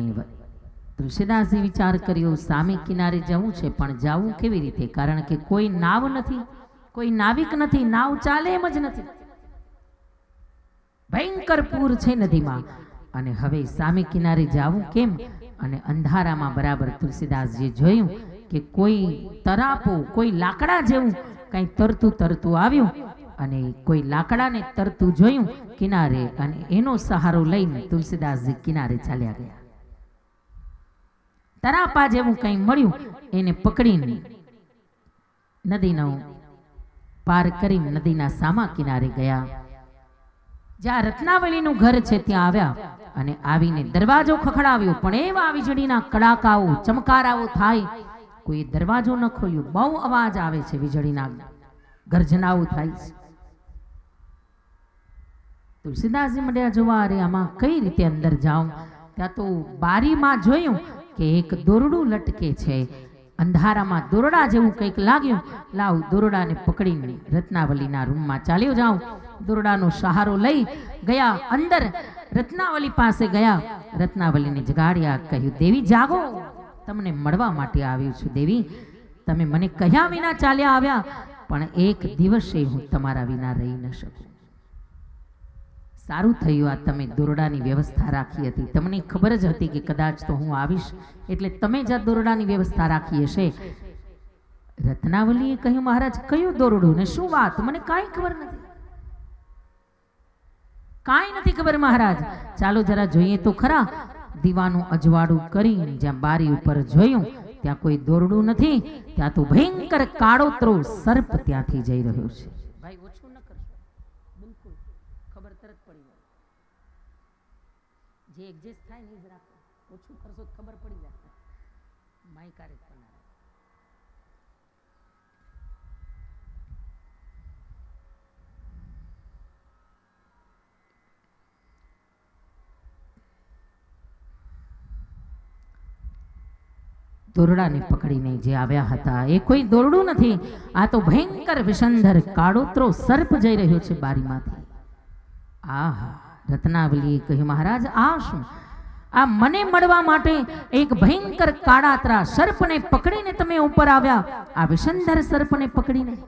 Speaker 2: તુલસીદાસજી વિચાર કર્યો સામે કિનારે જવું છે, પણ જવું કેવી રીતે, કારણ કે કોઈ નાવ નથી, કોઈ નાવિક નથી, નાવ ચાલે એમ જ નથી. ભયંકર પૂર છે નદીમાં. અને હવે સામે કિનારે જાવું કેમ? અને અંધારામાં બરાબર તુલસીદાસજીએ જોયું કે કોઈ તરાપો, કોઈ લાકડા જેવું કંઈ તરતું તરતું આવ્યું. અને કોઈ લાકડાને તરતું જોયું કિનારે, અને એનો સહારો લઈને તુલસીદાસજી કિનારે ચાલ્યા ગયા. તરાપા જેવું કંઈ મળ્યું, એને પકડીને નદીનો પાર કરી નદીના સામા કિનારે ગયા. જ્યાં રત્નાવલીનું ઘર છે ત્યાં આવ્યા અને આવીને દરવાજો ખખડાવ્યો, પણ એવા વીજળીના કડાકાઓ, ચમકારાઓ થાય, કોઈ દરવાજો ન ખોલ્યો. બહુ અવાજ આવે છે, વીજળીના ગર્જનાઓ થાય છે. તુલસીદાસજી મંડ્યા જોવા, અરે આમાં કઈ રીતે અંદર જાઉં? ત્યાં તો બારીમાં જોયું કે એક દોરડું લટકે છે. અંધારામાં દોરડા જેવું કંઈક લાગ્યું. લાવ, દોરડાને પકડીને રત્નાવલીના રૂમમાં ચાલ્યો જાઉં. દોરડાનો સહારો લઈ ગયા અંદર. રત્નાવલી પાસે ગયા, રત્નાવલીને જગાડ્યા, કહ્યું દેવી જાગો, તમને મળવા માટે આવ્યું છું. દેવી તમે મને કહ્યા વિના ચાલ્યા આવ્યા, પણ એક દિવસે હું તમારા વિના રહી ન શકું. સારું થયું આ તમે દોરડાની વ્યવસ્થા રાખી હતી. તમને ખબર જ હતી કે કદાચ તો હું આવીશ, એટલે તમે જ આ દોરડાની વ્યવસ્થા રાખી હશે. રત્નાવલીએ કહ્યું મહારાજ કયું દોરડું ને શું વાત, મને કાંઈ ખબર નથી, કાંઈ નથી ખબર મહારાજ. ચાલો જરા જોઈએ તો ખરા. દીવાનું અજવાળું કરી જ્યાં બારી ઉપર જોયું ત્યાં કોઈ દોરડું નથી, ત્યાં તો ભયંકર કાળોતરો સર્પ ત્યાંથી જઈ રહ્યો છે. ભાઈ ઓછું ન કરશો, બિલકુલ ખબર તરત પડી જાય. જે એડજસ્ટ થાય ને જ રાખો, ઓછું કરશો તો ખબર પડી જાય. માઈ કાર્ય કરનાર દોરડાને પકડીને જે આવ્યા હતા એ કોઈ દોરડું નથી, આ તો ભયંકર વિષંધર કાળોતરો સર્પ જઈ રહ્યો છે બારીમાંથી. આહા, રત્નાવલીએ કહ્યું મહારાજ આ શું? આ મને મળવા માટે એક ભયંકર કાળાતરા સર્પને પકડીને તમે ઉપર આવ્યા, આ વિષંધર સર્પને પકડીને.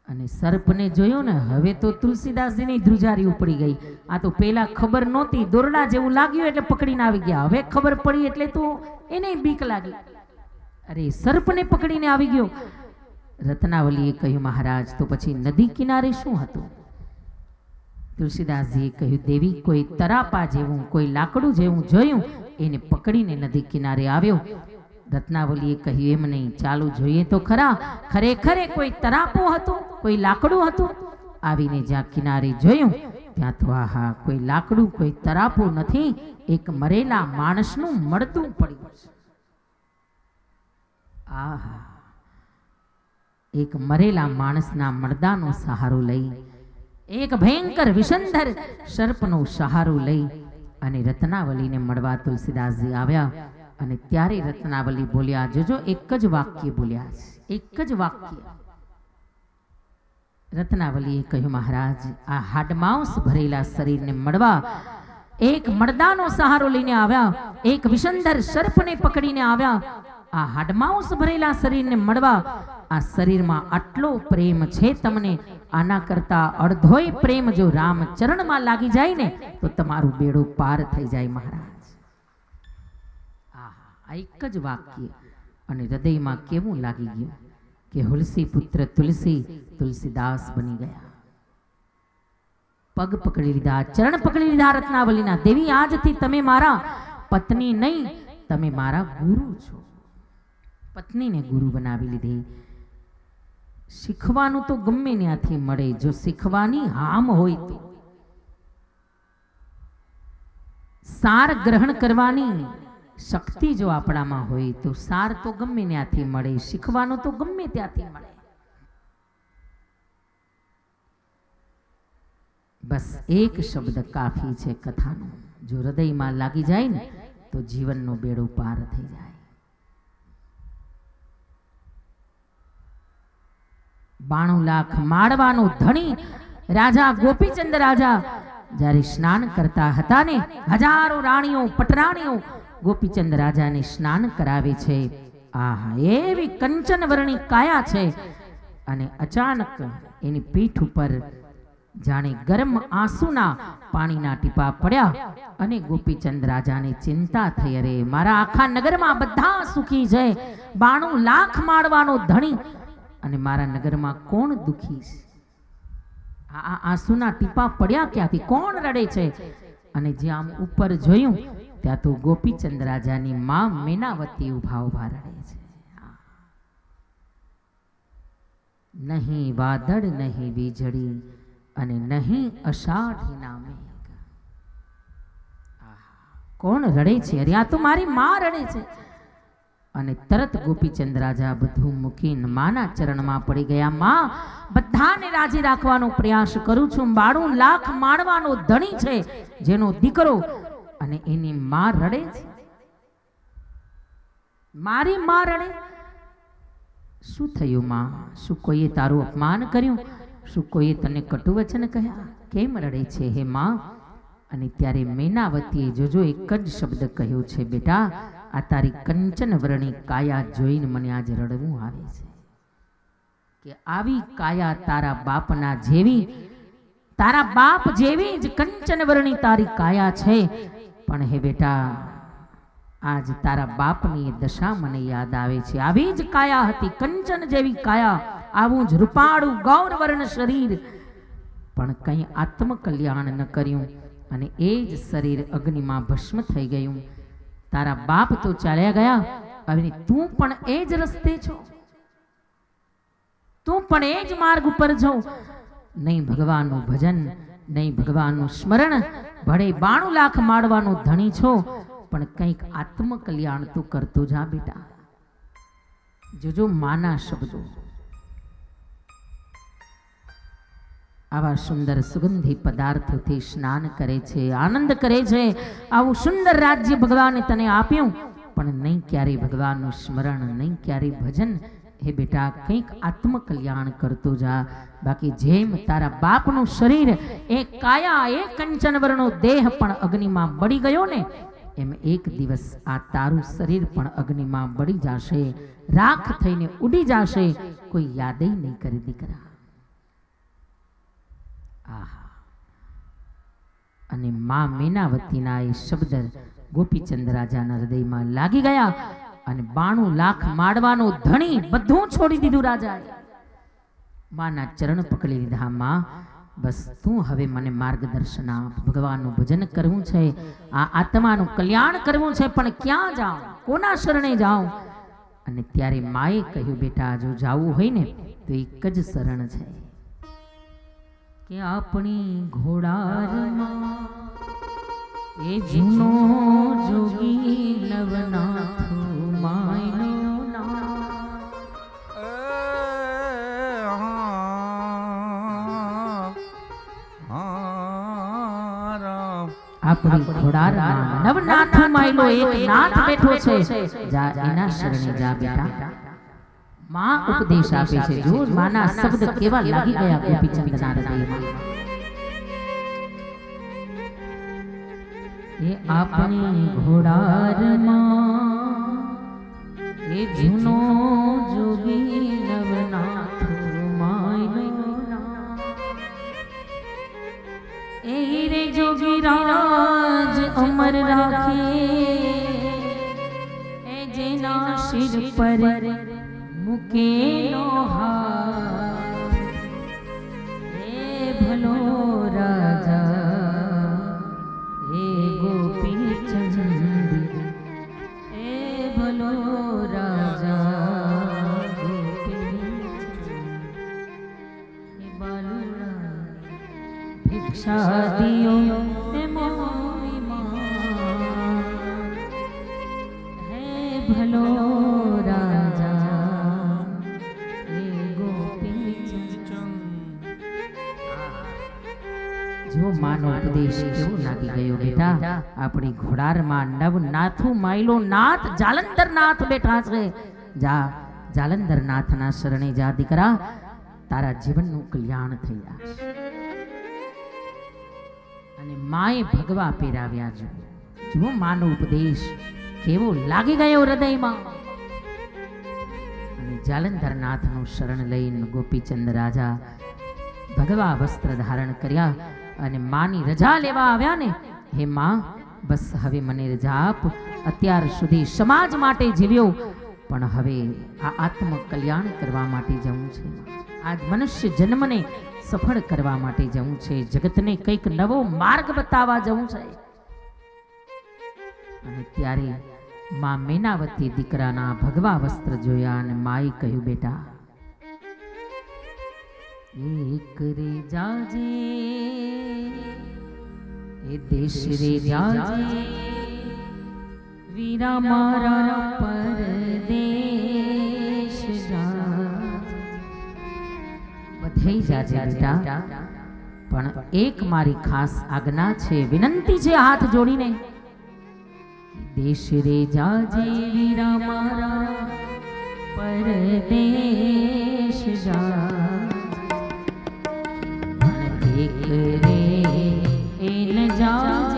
Speaker 2: અને સર્પને જોયો ને, હવે તો તુલસીદાસજીની ધ્રુજારી ઉપડી ગઈ. આ તો પેલા ખબર નહોતી, દોરડા જેવું લાગ્યું એટલે પકડીને આવી ગયા. હવે ખબર પડી એટલે તો એને બીક લાગી. અરે સર્પને પકડીને આવી ગયો. રત્નાવલીએ કહ્યું મહારાજ તો પછી નદી કિનારે શું હતું? તુલસીદાસજીએ કહ્યું દેવી કોઈ તરાપા જેવું, કોઈ લાકડું જેવું જોયું, એને પકડીને નદી કિનારે આવ્યો. રત્નાવલીએ કહ્યું એમ નહીં, ચાલુ જોઈએ તો ખરા. ખરેખર કોઈ તરાપો હતો, કોઈ લાકડું હતું. આવીને જ્યાં કિનારે જોયું ત્યાં તો આહા, કોઈ લાકડું કોઈ તરાપો નથી, એક મરેલા માણસનું મળતું પડ્યું છે. આહા, એક મરેલા માણસના મળદાનો સહારો લઈ, એક ભયંકર વિષંધર સર્પનો સહારો લઈ અને રત્નાવલીને મળવા તુલસીદાસજી આવ્યા. અને ત્યારે રત્નાવલી બોલ્યા, જોજો એક જ વાક્ય બોલ્યા છે, એક જ વાક્ય. રત્નાવલીએ કહ્યું મહારાજ આ હાડમાંસ ભરેલા શરીરને મળવા એક મળદાનો સહારો લઈને આવ્યા, એક વિષંધર સર્પને પકડીને આવ્યા. આ હાડમાંસ ભરેલા શરીરને મળવા, આ શરીરમાં આટલો પ્રેમ છે તમને, આના કરતા અડધોય પ્રેમ જો રામચરણમાં લાગી જાય ને તો તમારું બેડું પાર થઈ જાય મહારાજ. આ એક જ વાક્ય અને હૃદયમાં કેવું લાગી ગયું કે હુલસી પુત્ર તુલસી તુલસીદાસ બની ગયા. પગ પકડી લીધા, ચરણ પકડી લીધા રત્નાવલીના. દેવી આજથી તમે મારા પત્ની નહીં, તમે મારા ગુરુ છો. પત્નીને ગુરુ બનાવી લીધી. શીખવાનું તો ગમે ત્યાંથી મળે, જો શીખવાની હામ હોય તો. સાર ગ્રહણ કરવાની શક્તિ જો આપણામાં હોય તો સાર તો ગમે ત્યાંથી મળે, શીખવાનું તો ગમે ત્યાંથી મળે. બસ એક શબ્દ કાફી છે કથાનો, જો હૃદયમાં લાગી જાય ને તો જીવનનો બેડો પાર થઈ જાય. 92 લાખ માળવાનો ધણી રાજા ગોપીચંદ રાજા જ્યારે સ્નાન કરતા હતા ને, હજારો રાણીઓ પટરાણીઓ ગોપીચંદ રાજાને સ્નાન કરાવે છે. આહા, એવી કંચન વર્ણી કાયા છે. અને અચાનક એની પીઠ ઉપર જાણે ગરમ આંસુના પાણીના ટીપા પડ્યા અને ગોપીચંદ રાજાને ચિંતા થઈ, અરે મારા આખા નગરમાં બધા સુખી છે, 92 લાખ માળવાનો ધણી, અને મારા નગરમાં કોણ દુખી છે? આ આંસુના ટીપા પડ્યા ક્યાંથી? કોણ રડે છે? અને જ્યાં આમ ઉપર જોયું ત્યાં તો ગોપીચંદ રાજાની માં મેનાવતી ઉભા ઉભા રડે છે. નહીં વાદળ નહીં વીજળી અને નહીં અષાઢીના મેઘ. કોણ રડે છે? અરે આ તો મારી માં રડે છે. અને તરત ગોપીચંદ રાજા બધું મૂકીને માના ચરણમાં પડી ગયા. માં, બધાને રાજી રાખવાનો પ્રયાસ કરું છું, 92 લાખ માણવાનો ધણી છે, જેનો દીકરો, અને એની માં રડે છે. મારી માં રડે. શું થયું માં? શું કોઈએ તારું અપમાન કર્યું? શું કોઈએ તને કટુ વચન કહ્યા? કેમ રડે છે હે માં? અને ત્યારે મેનાવતીએ જોજો એક જ શબ્દ કહ્યો છે, બેટા આ તારી કંચન વર્ણી કાયા જોઈને મને આજ રડવું આવે છે કે આવી કાયા તારા બાપના જેવી, તારા બાપ જેવી જ કંચન વર્ણી તારી કાયા છે, પણ હે બેટા આજ તારા બાપની એ દશા મને યાદ આવે છે. આવી જ કાયા હતી, કંચન જેવી કાયા, આવું જ રૂપાળું ગૌરવર્ણ શરીર, પણ કંઈ આત્મકલ્યાણ ન કર્યું અને એ જ શરીર અગ્નિમાં ભસ્મ થઈ ગયું. તારા બાપ તો ચાલ્યા ગયા, હવે તું પણ એ જ રસ્તે છો, તું પણ એ જ માર્ગ ઉપર છો. નહીં ભગવાનનું ભજન, નહીં ભગવાનનું સ્મરણ, ભલે 92 લાખ માળવાનો ધણી છો, પણ કંઈક આત્મકલ્યાણ તું કરતો જા બેટા. જોજો માના શબ્દો આવા સુંદર સુગંધી પદાર્થોથી સ્નાન કરે છે, આનંદ કરે છે. આવું સુંદર રાજ્ય ભગવાને તને આપ્યું, પણ નહીં ક્યારેય ભગવાનનું સ્મરણ, નહીં ક્યારેય ભજન. હે બેટા કંઈક આત્મકલ્યાણ કરતો જા. બાકી જેમ તારા બાપનું શરીર, એ કાયા, એ કંચનવર્ણનો દેહ પણ અગ્નિમાં બળી ગયો ને, એમ એક દિવસ આ તારું શરીર પણ અગ્નિમાં બળી જશે, રાખ થઈને ઉડી જશે, કોઈ યાદય નહીં કરે દીકરા. આહા. અને મા મેનાવતીના એ શબ્દ ગોપીચંદ રાજાના હૃદયમાં લાગી ગયા અને 92 લાખ માળવાનો ધણી બધું છોડી દીધું રાજાએ. માના ચરણ પકડી લીધા. માં બસ તું હવે મને માર્ગદર્શન આપ, ભગવાનનું ભજન કરવું છે, આ આત્માનું કલ્યાણ કરવું છે, પણ ક્યાં જાઉં, કોના શરણે જાઉં? અને ત્યારે માએ કહ્યું, બેટા જો જાવું હોય ને તો એક જ શરણ છે કે આપણી ઘોડારમાં એ જૂનો જોગી નવનાથ માયનો આપણી ઘોડારમાં નવનાથ માયલો એક નાથ બેઠો છે, જા એના શરણે જા બેટા. માં ઉપદેશ આપે છે. જો માના શબ્દ કેવા લાગી ગયા ગોપીચંદના હૃદયમાં. એ આપણી ઘોડારમાં એ જૂનો જોગી નવનાથ માયનો એ રે જોગી રાજ અમર રાખે એ જેના શિર પર મુકેલો હાથ હે ભલો રાજા હે ગોપીચંદ હે ભલો રાજા ગોપીચંદ હે બાલુડા ભિક્ષા દિયો હે મોરી માં હે ભલો જો માનો ઉપદેશ કેવો લાગી ગયો બેટા. આપણી ઘોડારમાં નવનાથુ માયલો નાથ જાલંધર નાથ બેઠા છે. જા જાલંધર નાથના શરણે જા દીકરા, તારા જીવનનું કલ્યાણ થઈ જશે. અને માએ ભગવા પહેરાવ્યા. જો માનો ઉપદેશ કેવો લાગી ગયો હૃદયમાં. અને જાલંધર નાથનું શરણ લઈને ગોપીચંદ રાજા ભગવા વસ્ત્ર ધારણ કર્યા અને માની રજા લેવા આવ્યા ને. હે માં બસ હવે મને રજા આપ. અત્યાર સુધી સમાજ માટે જીવ્યો, પણ હવે આ આત્મ કલ્યાણ કરવા માટે જવું છે. આજ મનુષ્ય જન્મને સફળ કરવા માટે જવું છે, જગતને કંઈક નવો માર્ગ બતાવવા જવું છે. અને ત્યારે માં મેનાવતી દીકરાના ભગવા વસ્ત્ર જોયા અને માએ કહ્યું, બેટા એક રે જાજે એ દેશ રે જાજે વીરા મારા પરદેશ જાજે. બધે જાજે બેટા, પણ એક મારી ખાસ આજ્ઞા છે, વિનંતી છે હાથ જોડીને. દેશ રે જાજે વીરા મારા પરદેશ જાજે. એક રે એન જાજે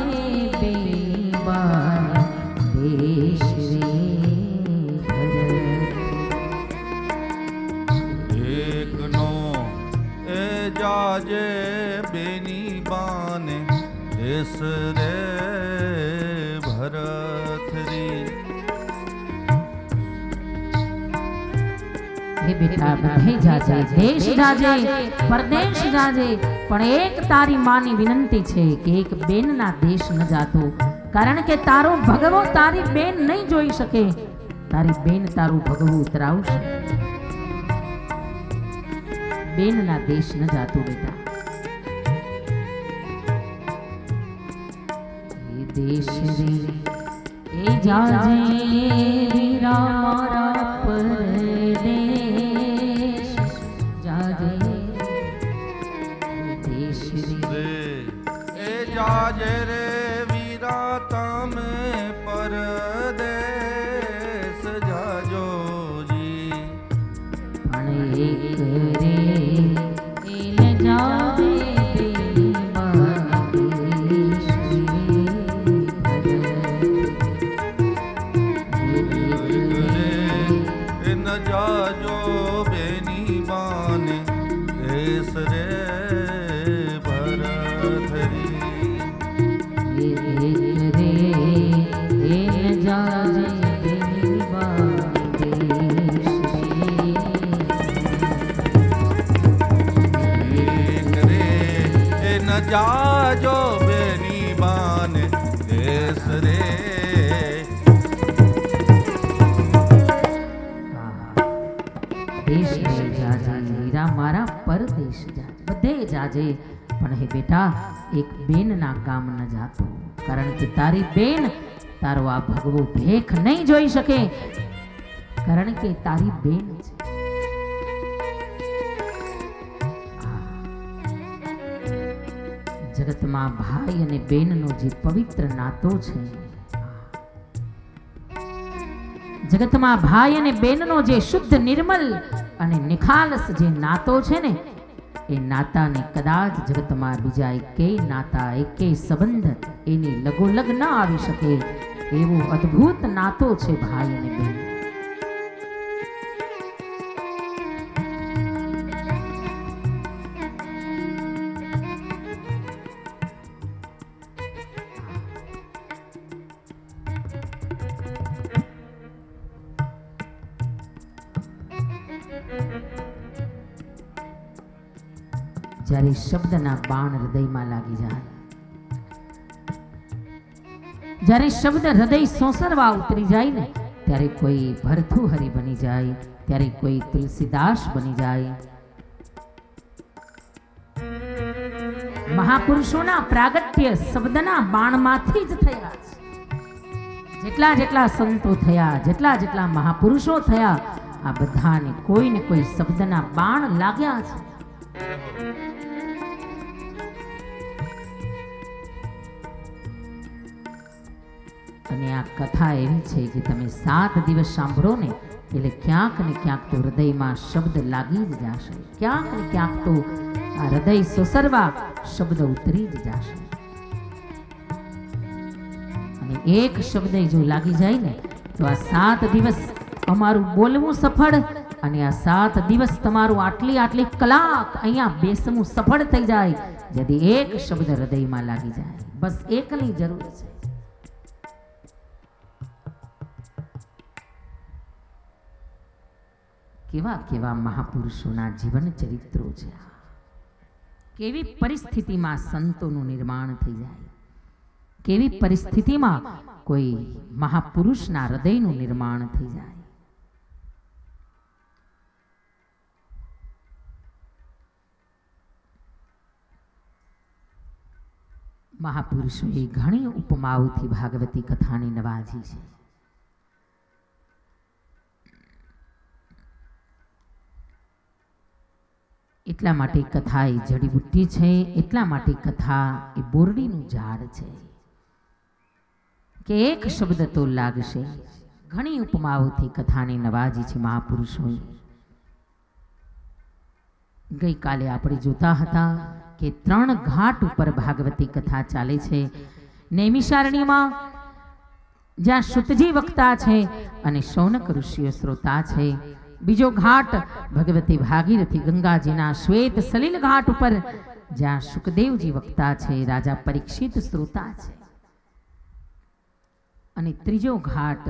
Speaker 3: बाने देश रे भरथरी।
Speaker 2: હે બેટા બધે જાજે, દેશ જાજે, પરદેશ જાજે, પણ એક તારી માની વિનંતી છે કે એક બેનના દેશ ન જાતો, કારણ કે તારો ભગવો તારી બેન નહીં જોઈ શકે, તારી બેન તારું ભગવું ઉતરાવશે. બેનના દેશ ન જાતો બેટા. એ દેશ રે એ જાજે વીરા મારા પરદેશ જાજે. દેશ રે
Speaker 3: એ જાજે રે વીરા તમે પરદેશ જાજોજી.
Speaker 2: પણ એક રે એલ જાજે
Speaker 3: जाजो बेनी बाने देश रे भरथरी.
Speaker 2: एक रे एल जाजे बेनी बाने देश रे.
Speaker 3: एक रे न जाजो बेनी बाने देश रे.
Speaker 2: દેશ રે જાજે વીરા મારા પરદેશ જાજે. બધે જાજે, પણ હે બેટા એક બેનના ગામ ન જાતો, કારણ કે તારી બેન તારો આ ભગવો ભેખ નહીં જોઈ શકે, કારણ કે તારી બેન છે. જગતમાં ભાઈ અને બેનનો જે પવિત્ર નાતો છે, જગતમાં ભાઈ અને બેનનો જે શુદ્ધ નિર્મલ અને નિખાલસ જે નાતો છે ને, એ નાતાને કદાચ જગતમાં બીજા એકેય નાતા એકેય સંબંધ એની લગોલગ ન આવી શકે, એવો અદ્ભુત નાતો છે ભાઈ અને બેન. જ્યારે શબ્દના બાણ હૃદયમાં લાગી જાય, જ્યારે શબ્દ હૃદય સોસરવા ઉતરી જાય ને, ત્યારે કોઈ ભરથુહરી બની જાય, ત્યારે કોઈ તુલસીદાસ બની જાય. મહાપુરુષોના પ્રાગટ્ય શબ્દના બાણમાંથી જ થયા છે. જેટલા જેટલા સંતો થયા, જેટલા જેટલા મહાપુરુષો થયા, આ બધાને કોઈ ને કોઈ શબ્દના બાણ લાગ્યા છે. અને આ કથા એવી છે કે તમે 7 દિવસ સાંભળો ને એટલે ક્યાંક ને ક્યાંક તો હૃદયમાં શબ્દ લાગી જ જશે, ક્યાંક ને ક્યાંક તો આ હૃદય સોસરવા શબ્દ ઉતરી જ જશે. અને એક શબ્દ જો લાગી જાય ને તો આ 7 દિવસ અમારું બોલવું સફળ, અને આ 7 દિવસ તમારું આટલી કલાક અહીંયા બેસવું સફળ થઈ જાય, यदि एक शब्द हृदय में लागी जाए, बस एक नहीं जरूर है। केवा केवा महापुरुषोना जीवन चरित्रों छे, केवी परिस्थिति में संतों निर्माण थई जाए, केवी परिस्थिति में कोई महापुरुषना हृदय निर्माण थई जाए। महापुरुषोए घणी उपमाओथी भागवती कथाने नवाजी छे। એટલા માટે કથા એ જડીબુટ્ટી છે, એટલા માટે કથા એ બોરડીનું ઝાડ છે કે એક શબ્દ તો લાગશે। ઘણી ઉપમાઓથી કથાને નવાજી છે મહાપુરુષોએ। ગઈકાલે આપણે જોતા હતા કે 3 ઘાટ ઉપર ભાગવતી કથા ચાલે છે। નૈમિષારણ્યમાં જ્યાં શુતજી વક્તા છે અને શૌનક ઋષિઓ શ્રોતા છે। બીજો ઘાટ ભગવતી ભાગીરથી ગંગાજીના શ્વેત સલીલ ઘાટ ઉપર જ્યાં સુખદેવજી વક્તા છે, રાજા પરીક્ષિત શ્રોતા છે, અને ત્રીજો ઘાટ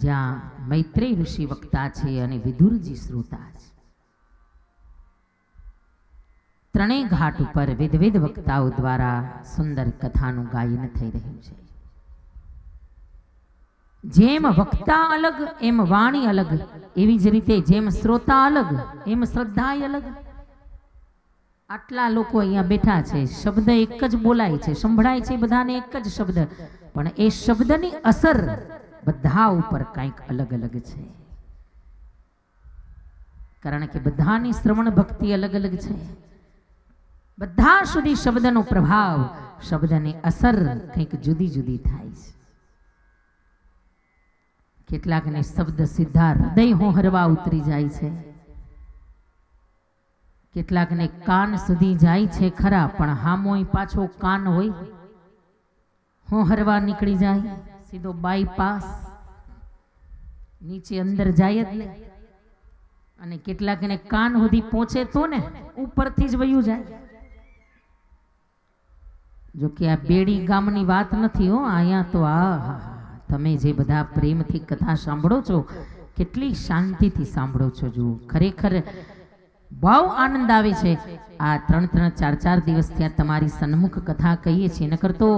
Speaker 2: જ્યાં મૈત્રેય ઋષિ વક્તા છે અને વિદુરજી શ્રોતા છે. ત્રણેય ઘાટ ઉપર વિવિધ વક્તાઓ દ્વારા સુંદર કથાનું ગાયન થઈ રહ્યું છે. જેમ વક્તા અલગ એમ વાણી અલગ, એવી જ રીતે જેમ શ્રોતા અલગ એમ શ્રદ્ધા અલગ. આટલા લોકો અહીંયા બેઠા છે, શબ્દ એક જ બોલાય છે, સંભળાય છે બધાને એક જ શબ્દ, પણ એ શબ્દની અસર બધા ઉપર કંઈક અલગ અલગ છે. કારણ કે બધાની શ્રવણ ભક્તિ અલગ અલગ છે. બધા સુધી શબ્દનો પ્રભાવ, શબ્દની અસર કંઈક જુદી જુદી થાય છે. કેટલાકને શબ્દ સીધા હૃદય હોહરવા ઉતરી જાય છે, કેટલાકને કાન સુધી જાય છે ખરા, પણ હામોય પાછો કાન હોય, હોહરવા નીકળી જાય, સીધો બાયપાસ, નીચે અંદર જાય જ નહીં. અને કેટલાકને કાન સુધી પહોંચે તો ને ઉપરથી જ વયું જાય. જો કે આ બેડી ગામની વાત નથી હો, અહીંયા તો તમે જે બધા પ્રેમથી કથા સાંભળો છો, કેટલી શાંતિથી સાંભળો છો. જો ખરેખર બહુ આનંદ આવે છે. આ 3-3, 4-4 દિવસ ત્યાં તમારી સન્મુખ કથા કહીએ છીએ, નકર તો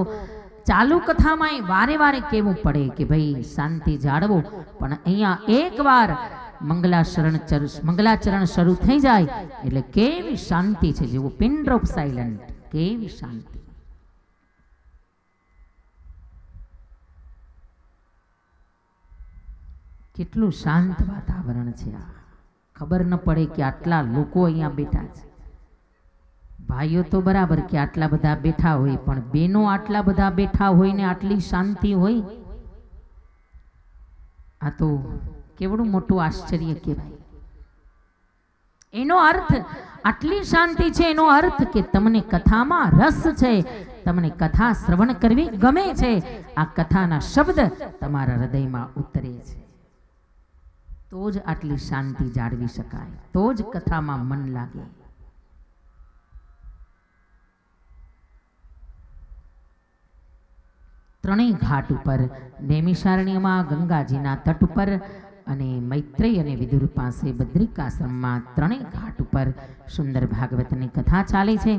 Speaker 2: ચાલુ કથામાં વારે વારે કહેવું પડે કે ભાઈ શાંતિ જાળવો. પણ અહીંયા એકવાર મંગલાચરણ શરૂ થઈ જાય એટલે કેવી શાંતિ છે, જેવું પિન ડ્રોપ સાયલન્ટ, કેવી શાંતિ. કેટલું શાંત વાતાવરણ છે. આ ખબર ન પડે કે આટલા લોકો અહીંયા બેઠા છે. ભાઈઓ તો બરાબર કે આટલા બધા બેઠા હોય, પણ બેનો આટલા બધા બેઠા હોય ને આટલી શાંતિ હોય, આ તો કેવડું મોટું આશ્ચર્ય કહેવાય. એનો અર્થ આટલી શાંતિ છે, એનો અર્થ કે તમને કથામાં રસ છે, તમને કથા શ્રવણ કરવી ગમે છે, આ કથાના શબ્દ તમારા હૃદયમાં ઉતરે છે. તો જ આટલી શાંતિ જાળવી શકાય, તો જ કથામાં મન લાગે. ત્રણેય ઘાટ ઉપર નૈમિષારણ્યમાં ગંગાજીના તટ ઉપર અને મૈત્રેય અને વિદુર પાસે બદ્રિકાશ્રમમાં ત્રણેય ઘાટ ઉપર સુંદર ભાગવતની કથા ચાલે છે.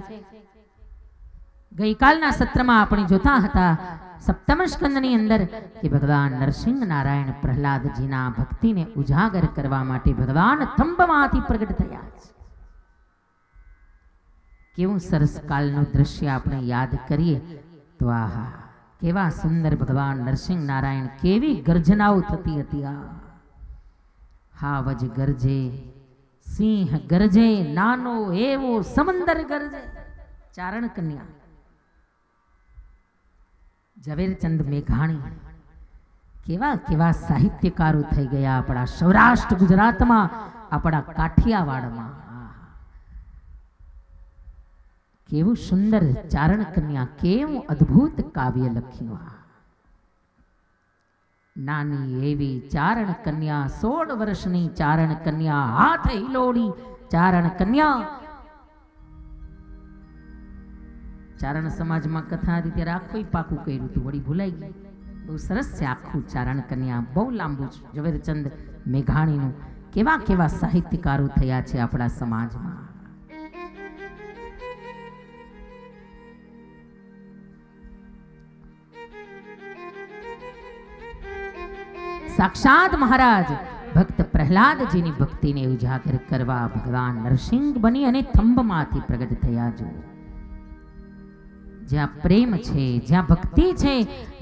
Speaker 2: ગઈકાલના સત્રમાં આપણે જોતા હતા સપ્તમ સ્કંદની અંદર કે ભગવાન નરસિંહ નારાયણ પ્રહલાદજીના ભક્તિને ઉજાગર કરવા માટે ભગવાન થંભમાંથી પ્રગટ થયા છે. કેવું સરસ કાલનું દ્રશ્ય આપણે યાદ કરીએ તો આહા, કેવા સુંદર ભગવાન નરસિંહ નારાયણ, કેવી ગર્જનાઓ થતી હતી. હાવજ ગરજે, સિંહ ગરજે, નાનો એવો સમંદર ગરજે. ચારણ કન્યા ઝવેરચંદ મેઘાણી, કેવા કેવા સાહિત્યકારો થઈ ગયા આપણા સૌરાષ્ટ્ર ગુજરાતમાં, આપણા કાઠિયાવાડમાં. કેવું સુંદર ચારણ કન્યા, કેવું અદ્ભુત કાવ્ય લખ્યું. નાની એવી ચારણ કન્યા, 16 વર્ષની ચારણ કન્યા, હાથ હિલોડી ચારણ કન્યા. ચારણ સમાજમાં કથા હતી ત્યારે આખું પાકું કર્યું હતું, વળી ભૂલાઈ ગયું. બહુ સરસ છે આખું ચારણ કન્યા, બહુ લાંબુ છે. ઝવેરચંદ મેઘાણીનું કેવા કેવા સાહિત્યકારો થયા છે આપણા સમાજમાં. સાક્ષાત મહારાજ ભક્ત પ્રહલાદજીની ભક્તિને ઉજાગર કરવા ભગવાન નરસિંહ બની અને થંભમાંથી પ્રગટ થયા. જો જ્યાં પ્રેમ છે, જ્યાં ભક્તિ છે,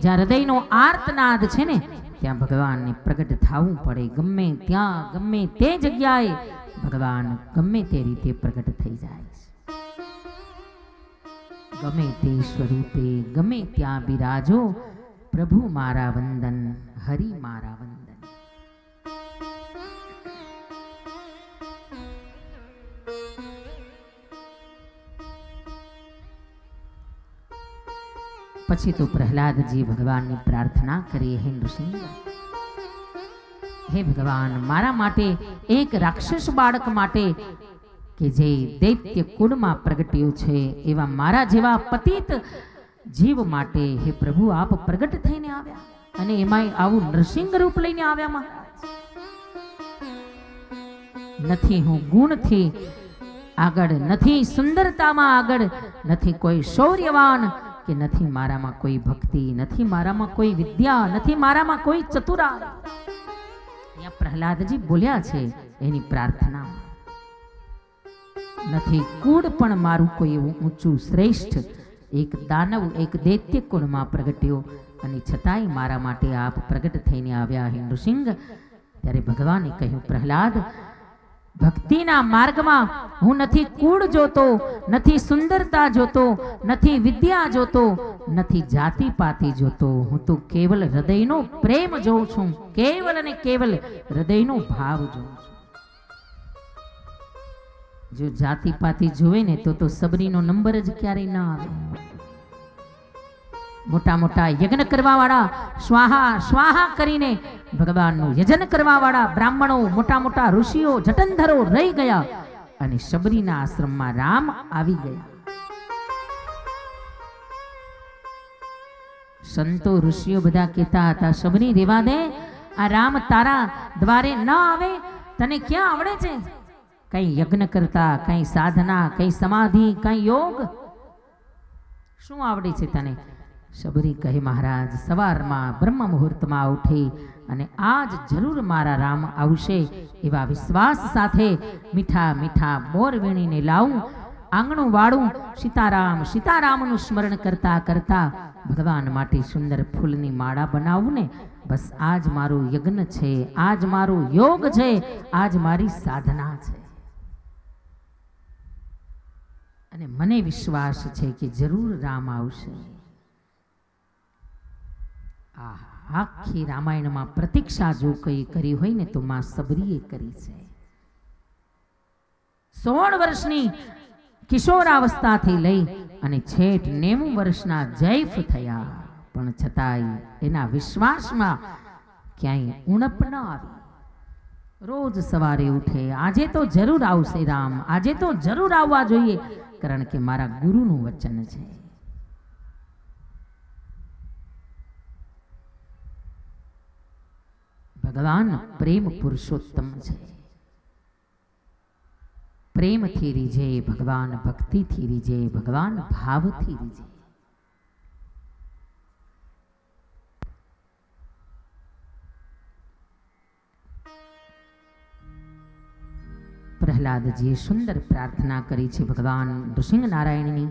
Speaker 2: જ્યાં હૃદયનો આર્તનાદ છે ને, ત્યાં ભગવાનને પ્રગટ થવું પડે. ગમે ત્યાં, ગમે તે જગ્યાએ ભગવાન ગમે તે રીતે પ્રગટ થઈ જાય. ગમે તે સ્વરૂપે, ગમે ત્યાં બિરાજો, પ્રભુ મારા વંદન, હરિ મારા વંદન. પછી તો પ્રહલાદજી ભગવાનની પ્રાર્થના કરી, હે નૃસિંહ, હે ભગવાન, મારા માટે એક રાક્ષસ બાળક માટે કે જે દૈત્ય કુળમાં પ્રગટ્યો છે એવા મારા જેવા પતિત જીવ માટે હે પ્રભુ આપ પ્રગટ થઈને આવ્યા, અને એમાંય આવું નરસિંહ રૂપ લઈને આવ્યા મહારાજ. નથી હું ગુણથી આગળ, નથી સુંદરતામાં આગળ, નથી કોઈ શૌર્યવાન, કે નથી મારામાં કોઈ ભક્તિ, નથી મારામાં કોઈ વિદ્યા, નથી મારામાં કોઈ ચતુરાઈ. અહીંયા પ્રહલાદજી બોલ્યા છે એની પ્રાર્થના, નથી કુળ પણ મારું કોઈ એવું ઊંચું શ્રેષ્ઠ, એક દાનવ એક દૈત્ય કુળમાં પ્રગટ્યો અને છતાંય મારા માટે આપ પ્રગટ થઈને આવ્યા હે નૃસિંહ. ત્યારે ભગવાને કહ્યું, પ્રહલાદ, ભક્તિના માર્ગમાં હું નથી કુળ જોતો, નથી સુંદરતા જોતો, નથી વિદ્યા જોતો, નથી જાતિ પાતિ જોતો, હું તો કેવલ હૃદયનો પ્રેમ જોઉં છું, કેવલ અને કેવલ હૃદયનો ભાવ જોઉં છું. જો જાતિ પાતિ જોવે ને તો સબરીનો નંબર જ ક્યારેય ના આવે. મોટા મોટા યજ્ઞ કરવા વાળા, સ્વાહા સ્વાહા કરીને ભગવાનનું યજન કરવા વાળા બ્રાહ્મણો, મોટા મોટા ઋષિઓ, જટંધરો રહી ગયા અને શબરીના આશ્રમમાં રામ આવી ગયા. સંતો ઋષિઓ બધા કહેતા હતા, શબરી રેવા દે, આ રામ તારા દ્વારે ન આવે, તને ક્યાં આવડે છે કઈ યજ્ઞ કરતા, કઈ સાધના, કઈ સમાધિ, કઈ યોગ, શું આવડે છે તને? શબરી કહે, મહારાજ, સવારમાં બ્રહ્મ મુહૂર્તમાં ઉઠી અને આજ જરૂર મારા રામ આવશે એવા વિશ્વાસ સાથે મીઠા મીઠા બોર વીણીને લાવું, આંગણું વાળું, સીતારામ સીતારામનું સ્મરણ કરતા કરતા ભગવાન માટે સુંદર ફૂલની માળા બનાવું ને, બસ આજ મારું યજ્ઞ છે, આજ મારું યોગ છે, આજ મારી સાધના છે. અને મને વિશ્વાસ છે કે જરૂર રામ આવશે. આખી રામાયણમાં પ્રતીક્ષા જો કઈ કરી હોય ને તો માં સબરીએ કરી છે. 16 વર્ષની કિશોરાવસ્થાથી લઈ અને છેઠ 90 વર્ષના જૈફ થયા, પણ છતાંય એના વિશ્વાસમાં ક્યાંય ઉણપ ન આવી. રોજ સવારે ઉઠે, આજે તો જરૂર આવશે રામ, આજે તો જરૂર આવવા જોઈએ, કારણ કે મારા ગુરુનું વચન છે. ભગવાન પ્રેમ પુરુષોત્તમ છે. પ્રેમથી રીજે ભગવાન, ભક્તિથી રીજે ભગવાન, ભાવથી રીજે. પ્રહલાદજીએ સુંદર પ્રાર્થના કરી છે ભગવાન નૃસિંહ નારાયણની,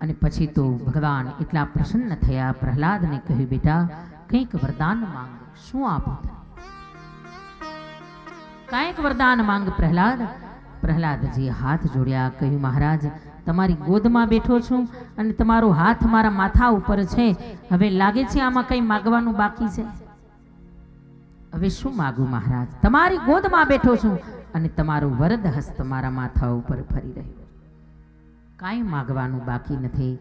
Speaker 2: અને પછી તો ભગવાન એટલા પ્રસન્ન થયા, પ્રહલાદને કહ્યું, બેટા કંઈક વરદાન માંગ, શું આપું તને? કંઈક વરદાન માંગ પ્રહલાદ. પ્રહલાદજીએ હાથ જોડ્યા, કહ્યું, મહારાજ, તમારી ગોદમાં બેઠો છું અને તમારો હાથ મારા માથા ઉપર છે, હવે લાગે છે આમાં કંઈ માગવાનું બાકી છે? હવે શું માગું મહારાજ? તમારી ગોદમાં બેઠો છું અને તમારો વરદ હસ્ત મારા માથા ઉપર ફરી રહ્યો, કાંઈ માગવાનું બાકી નથી.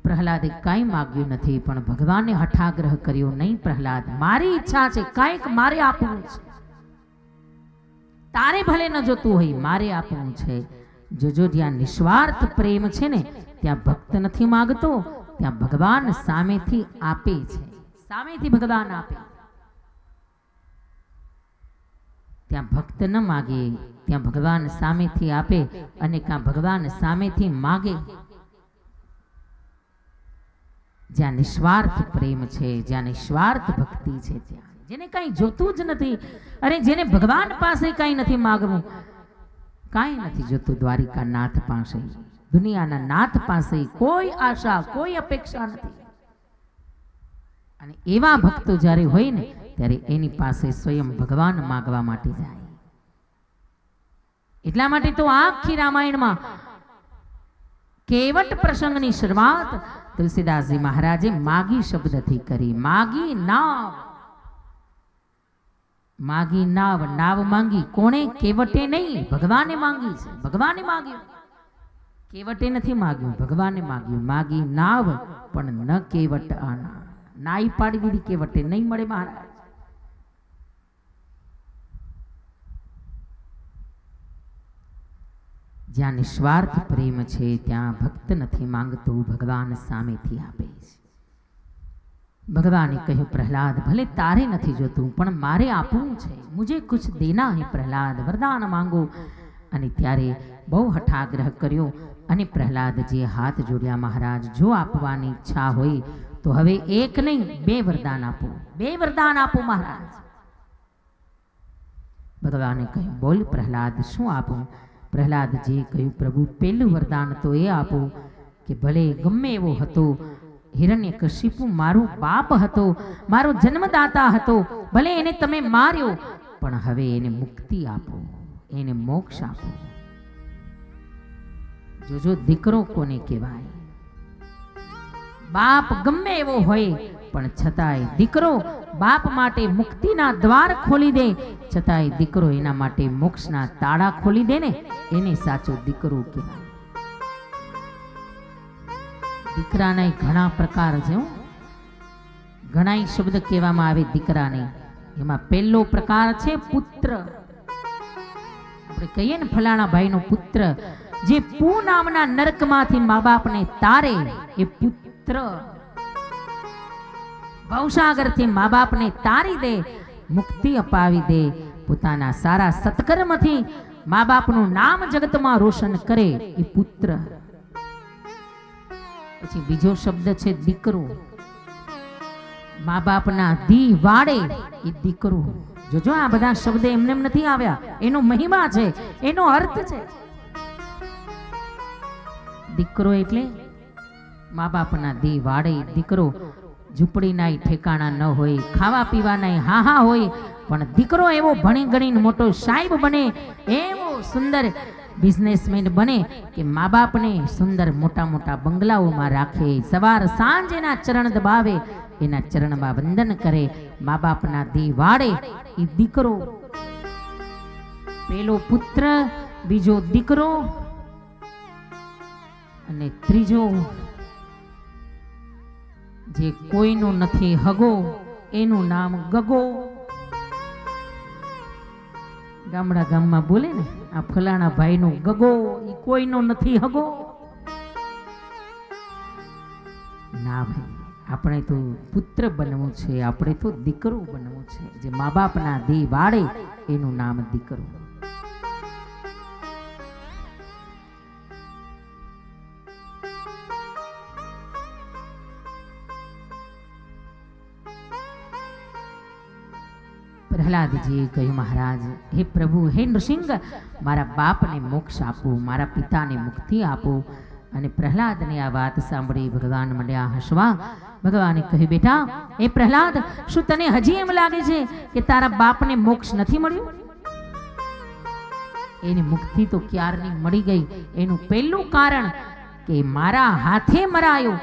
Speaker 2: પ્રહલાદે કાંઈ માગ્યું નથી, પણ ભગવાને હઠાગ્રહ કર્યો, નહીં પ્રહલાદ, મારી ઈચ્છા છે, કાંઈક મારે આપવું છે, તારે ભલે ન જોતું હોય, મારે આપવું છે. જોજો, જ્યાં નિસ્વાર્થ પ્રેમ છે ને ત્યાં ભક્ત નથી માગતો, ત્યાં ભગવાન સામેથી આપે છે, સામેથી ભગવાન આપે. ત્યાં ભક્ત ન માગે, ત્યાં ભગવાન સામેથી આપે, અને ત્યાં ભગવાન સામેથી માગે. જ્યાં નિસ્વાર્થ પ્રેમ છે, જ્યાં નિસ્વાર્થ ભક્તિ છે, ત્યાં જેને કાંઈ જોતું જ નથી, અરે જેને ભગવાન પાસે કાંઈ નથી માગવું, કાંઈ નથી જોતું, દ્વારિકા નાથ પાસે, દુનિયાના નાથ પાસે કોઈ આશા, કોઈ અપેક્ષા નથી. અને એવા ભક્તો જ્યારે હોય ને ત્યારે એની પાસે સ્વયં ભગવાન માગવા માટે જાય. એટલા માટે તો આખી રામાયણમાં કેવટ પ્રસંગની શરૂઆત તુલસીદાસજી મહારાજે માગી શબ્દથી કરી. માગી નાવ, માગી નાવ, નાવ માંગી કોણે? કેવટે નહીં, ભગવાને માંગી છે, ભગવાને માગ્યું, કેવટે નથી માગ્યું, ભગવાને માગ્યું. માગી નાવ પણ ન કેવટ આના, નાઈ પાડી દીધી, કેવટે નહીં મળે મહારાજ. જ્યાં નિસ્વાર્થ પ્રેમ છે ત્યાં ભક્ત નથી માંગતું, ભગવાન સામેથી આપે છે. ભગવાને કહ્યું, પ્રહલાદ, ભલે તારે નથી જોતું પણ મારે આપવું છે. મુજે કુછ દેના હે પ્રહલાદ, વરદાન માંગો. અને ત્યારે બહુ હઠાગ્રહ કર્યો અને પ્રહલાદજીએ હાથ જોડ્યા, મહારાજ, જો આપવાની ઈચ્છા હોય તો હવે એક નહીં 2 વરદાન આપો, 2 વરદાન આપો મહારાજ. ભગવાને કહ્યું, બોલ પ્રહલાદ, શું આપું? પ્રહલાદજીએ કહ્યું, પ્રભુ, પહેલું વરદાન તો એ આપો કે ભલે ગમે એવો હતો, હિરણ્યકશિપુ મારો બાપ હતો, મારો જન્મદાતા હતો, ભલે એને તમે માર્યો, પણ હવે એને મુક્તિ આપો, એને મોક્ષ આપો. જોજો દીકરો કોને કહેવાય. બાપ ગમે એવો હોય પણ છતાંય દીકરો બાપ માટે મુક્તિના દ્વાર ખોલી દે, છતાંય દીકરો એના માટે મોક્ષના તાળા ખોલી દે ને, એને સાચો દીકરો કહેવાય. દીકરાના ઘણા પ્રકાર છે, ઘણા શબ્દ કહેવામાં આવે દીકરાને. એમાં પહેલો પ્રકાર છે પુત્ર. આપણે કહીએ ને ફલાણા ભાઈનો પુત્ર, જે પૂ નામના નરકમાંથી મા બાપને તારે એ પુત્ર. ભવસાગરથી મા બાપને તારી દે, મુક્તિ અપાવી દે, પોતાના સારા સત્કર્મથી મા બાપનું નામ જગતમાં રોશન કરે એ પુત્ર. પછી બીજો શબ્દ છે દીકરો. મા બાપના દી વાડે એ દીકરો. જોજો આ બધા શબ્દ એમને નથી આવ્યા, એનો મહિમા છે, એનો અર્થ છે. દીકરો એટલે મા બાપના દી વાડે દીકરો. ઝૂંપડીના ઠેકાણા ન હોય, ખાવા પીવાના હા હોય, પણ દીકરો એવો ભણી ગણીને મોટો સાહેબ બને, એવો સુંદર બિઝનેસમેન બને કે મા બાપને સુંદર મોટા મોટા બંગલાઓમાં રાખે, સવાર સાંજ એના ચરણ દબાવે, એના ચરણમાં વંદન કરે. મા બાપના દી વાડે એ દીકરો. પેલો પુત્ર, બીજો દીકરો, અને ત્રીજો જે કોઈનો નથી હગો, એનું નામ ગગો. ગામમાં બોલે ને, આ ફલાણા ભાઈનો ગગો, એ કોઈનો નથી હગો. ના ભાઈ, આપણે તો પુત્ર બનવું છે, આપણે તો દીકરો બનવું છે. જે મા બાપના દી વાળે એનું નામ દીકરો. પ્રહલાદજીએ કહ્યું, મહારાજ, હે પ્રભુ, હે નૃસિંહ, મારા બાપને મોક્ષ આપો, મારા પિતાને મુક્તિ આપો. અને પ્રહલાદને આ વાત સાંભળી ભગવાન મંડ્યા હસવા. ભગવાને કહ્યું, બેટા, હે પ્રહલાદ, શું તને હજી એમ લાગે છે કે તારા બાપને મોક્ષ નથી મળ્યું? એની મુક્તિ તો ક્યારની મળી ગઈ. એનું પહેલું કારણ કે મારા હાથે મરાયો,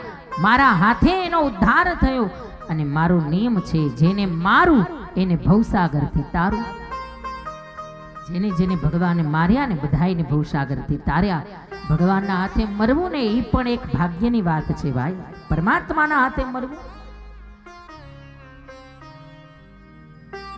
Speaker 2: મારા હાથે એનો ઉદ્ધાર થયો. અને મારો નિયમ છે, જેને મારું એને ભવસાગરથી તારું. જેને જેને ભગવાને માર્યા ને બધાઈને ભવસાગરથી તાર્યા. ભગવાનના હાથે મરવું ને એ પણ એક ભાગ્યની વાત છે ભાઈ. પરમાત્માના હાથે મરવું.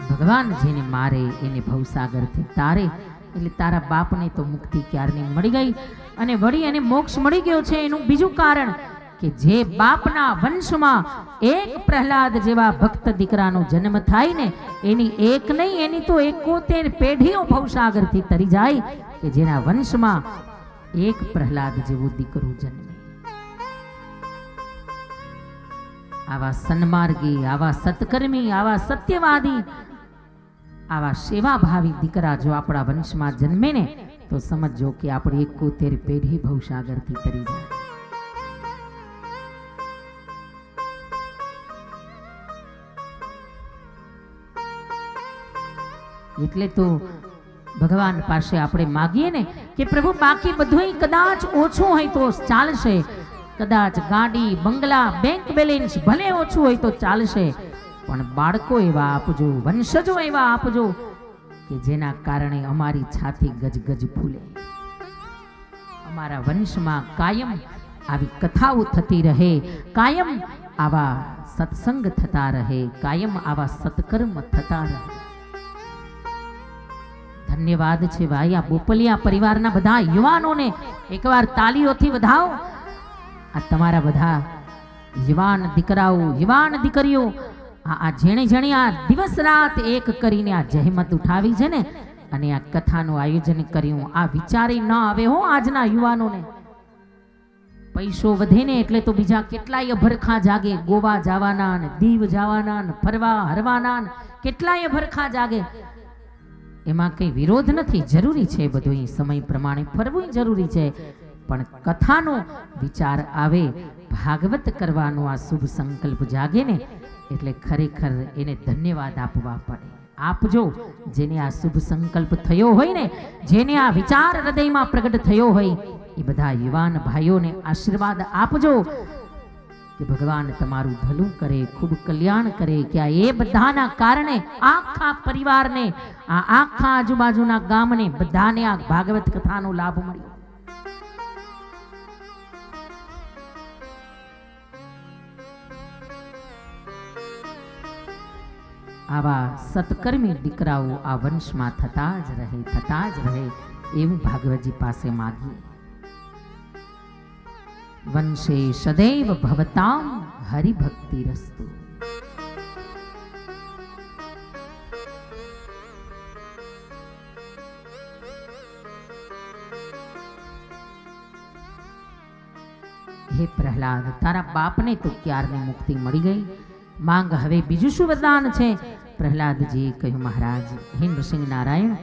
Speaker 2: ભગવાન જેને મારે એને ભવસાગરથી તારે. એટલે તારા બાપને તો મુક્તિ ક્યારની મળી ગઈ, અને વળી એને મોક્ષ મળી ગયો છે. એનું બીજું કારણ કે જે બાપના વંશમાં એક પ્રહલાદ જેવા ભક્ત દીકરાનો જન્મ થાય ને, એની એક નહીં, એની તો 71 પેઢીઓ ભવસાગરથી તરી જાય, કે જેના વંશમાં એક પ્રહલાદ જેવું દીકરું જન્મે. આવા સન્માર્ગી, આવા સત્કર્મી, આવા સત્યવાદી, આવા સેવાભાવી દીકરા જો આપણા વંશમાં જન્મે ને, તો સમજો કે આપણી 71 પેઢી ભવસાગરથી તરી જાય. એટલે તો ભગવાન પાસે આપણે માગીએ ને કે પ્રભુ, બાકી બધું કદાચ ઓછું હોય તો ચાલશે, કદાચ ગાડી, બંગલા, બેંક બેલેન્સ ભલે ઓછું હોય તો ચાલશે, પણ બાળકો એવા આપજો, વંશજો એવા આપજો કે જેના કારણે અમારી છાતી ગજગજ ફૂલે. અમારા વંશમાં કાયમ આવી કથાઓ થતી રહે, કાયમ આવા સત્સંગ થતા રહે, કાયમ આવા સત્કર્મ થતા રહે. ધન્યવાદ છે ભાઈ. આ બોપલિયા પરિવારના બધા યુવાનોને એકવાર તાલીઓથી વધાવો. આ તમારા બધા યુવાન દીકરાઓ, યુવાન દીકરીઓ, આ જેણે જેણે આ દિવસ રાત એક કરીને આ જહેમત ઉઠાવી છે ને, અને આ કથાનું આયોજન કર્યું, આ વિચારી ન આવે હો આજના યુવાનોને. પૈસો વધે ને એટલે તો બીજા કેટલાય ભરખા જાગે. ગોવા જવાના ને, દીવ જવાના ને, ફરવા હરવાના ને, કેટલાય ભરખા જાગે. એમાં કંઈ વિરોધ નથી, જરૂરી છે બધું સમય પ્રમાણે ફરવું જરૂરી છે. પણ કથાનો વિચાર આવે, ભાગવત કરવાનો આ શુભ સંકલ્પ જાગે ને, એટલે ખરેખર એને ધન્યવાદ આપવા પડે. આપજો જેને આ શુભ સંકલ્પ થયો હોય ને, જેને આ વિચાર હૃદયમાં પ્રગટ થયો હોય, એ બધા યુવાન ભાઈઓને આશીર્વાદ આપજો કે ભગવાન તમારું ભલું કરે, ખૂબ કલ્યાણ કરે. કે આ એ બધાના કારણે આખા પરિવારને, આ આખા આજુબાજુના ગામને બધાને આ ભાગવત કથાનો લાભ મળ્યો. આવા સત્કર્મી દીકરાઓ આ વંશમાં થતા જ રહે એવું ભાગવતજી પાસે માગીએ. વંશે સદૈવ ભવતામ હરિભક્તિ રસ્તુ. હે પ્રહલાદ, તારા બાપને તો ક્યારની મુક્તિ મળી ગઈ, માંગ હવે બીજું શું વરદાન છે? પ્રહલાદજીએ કહ્યું, મહારાજ, હે નૃસિંહ નારાયણ,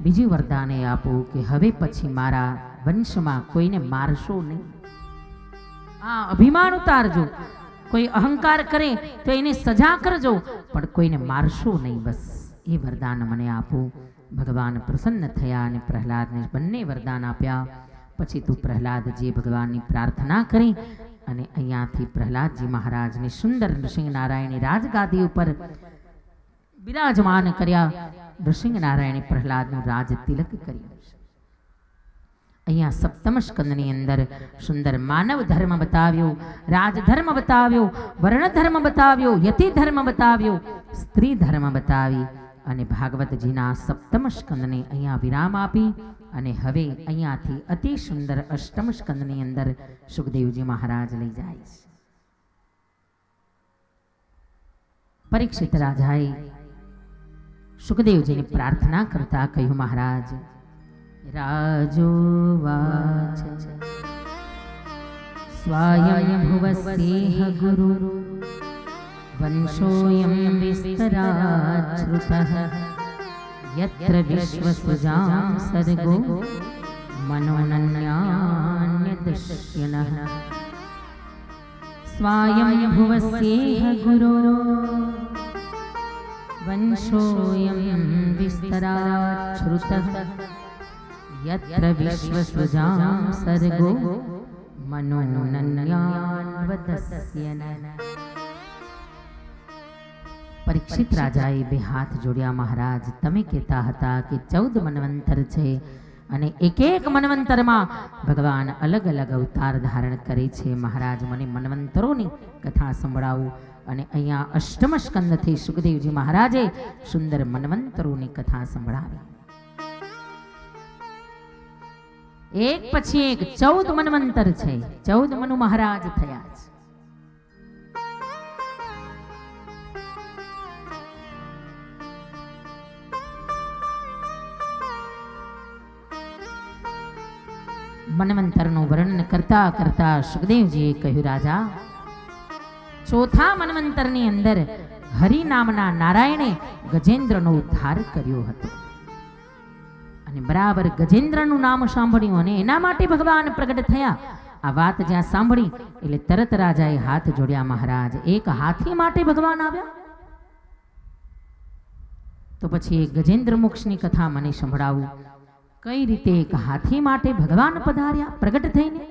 Speaker 2: બીજું વરદાન એ આપો કે હવે પછી મારા વંશમાં કોઈને મારશો નહીં. આ અભિમાન ઉતારજો, કોઈ અહંકાર કરે તો એને સજા કરજો, પણ કોઈને મારશો નહીં, બસ એ વરદાન મને આપો. ભગવાન પ્રસન્ન થયા અને પ્રહલાદને બંને વરદાન આપ્યા. પછી તું પ્રહલાદજીએ ભગવાનની પ્રાર્થના કરી અને અહીંયાથી પ્રહલાદજી મહારાજને સુંદર નૃસિંહ નારાયણની રાજગાદી ઉપર બિરાજમાન કર્યા. નૃસિંહ નારાયણે પ્રહલાદનું રાજ તિલક કર્યું. અહીંયા સપ્તમ સ્કંદની અંદર સુંદર માનવ ધર્મ બતાવ્યો, રાજધર્મ બતાવ્યો, વર્ણ ધર્મ બતાવ્યો, યતિ ધર્મ બતાવ્યો, સ્ત્રી ધર્મ બતાવી અને ભાગવતજીના સપ્તમ સ્કંદને અહીંયા વિરામ આપી. અને હવે અહીંયાથી અતિ સુંદર અષ્ટમ સ્કંદની અંદર સુખદેવજી મહારાજ લઈ જાય છે. પરીક્ષિત રાજાએ સુખદેવજીની પ્રાર્થના કરતા કહ્યું, મહારાજ, રાજોવાચ સ્વયંભુવસ્યેહ ગુરુ વંશોયં વિસ્તરાચ્છ્રુતઃ યત્ર વિશ્વસૃજાં સર્ગો મનોનન્યાન્યદશ્યનઃ. સ્વયંભુવસ્યેહ ગુરો વંશોયં વિસ્તરાચ્છ્રુતઃ યત્ર વિશ્વસૃજાં સર્ગો મનોનન્યાન્યદશ્યનઃ. પરીક્ષિત રાજાએ બે હાથ જોડ્યા, મહારાજ, તમે કહેતા હતા કે 14 મન્વંતર છે અને એક એક મન્વંતરમાં ભગવાન અલગ અલગ અવતાર ધારણ કરે છે. મહારાજ, મને મન્વંતરોની કથા સંભળાવો. અને અહીંયા અષ્ટમ સ્કંદથી સુખદેવજી મહારાજે સુંદર મન્વંતરોની કથા સંભળાવી. એક પછી એક 14 મન્વંતર છે, 14 મનુ મહારાજ થયા છે. મન્વંતરનું વર્ણન કરતા કરતા સુખદેવજીએ કહ્યું, રાજા, ચોથા મન્વંતરની અંદર હરિ નામના નારાયણે ગજેન્દ્રનો ઉદ્ધાર કર્યો હતો. અને બરાબર ગજેન્દ્રનું નામ સાંભળ્યું અને એના માટે ભગવાન પ્રગટ થયા. આ વાત જ્યાં સાંભળી એટલે તરત રાજાએ હાથ જોડ્યા, મહારાજ, એક હાથી માટે ભગવાન આવ્યા? તો પછી એ ગજેન્દ્ર મોક્ષની કથા મને સંભળાવું. કઈ રીતે એક હાથી માટે ભગવાન પધાર્યા પ્રગટ થઈને?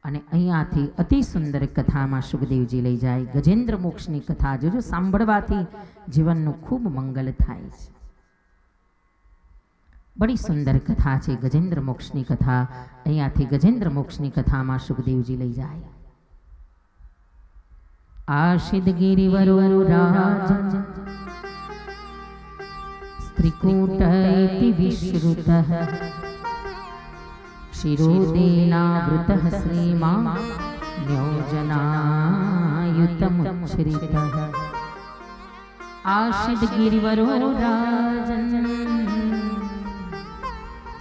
Speaker 2: અને અહીંયાથી અતિ સુંદર કથામાં સુખદેવજી લઈ જાય. ગજેન્દ્ર મોક્ષની કથા જોજો, સાંભળવાથી જીવનનું ખૂબ મંગલ થાય છે. બડી સુંદર કથા છે ગજેન્દ્ર મોક્ષની કથા. અહીંયાથી ગજેન્દ્ર મોક્ષની કથામાં સુખદેવજી લઈ જાય. આશિદ ગિરિવરો રાજ स्त्रीकूट इति विश्रुतः शिरोदेनावृतः श्रीमान् न्योजनायुतमुच्छ्रितः आशितगिरिवरो राजन्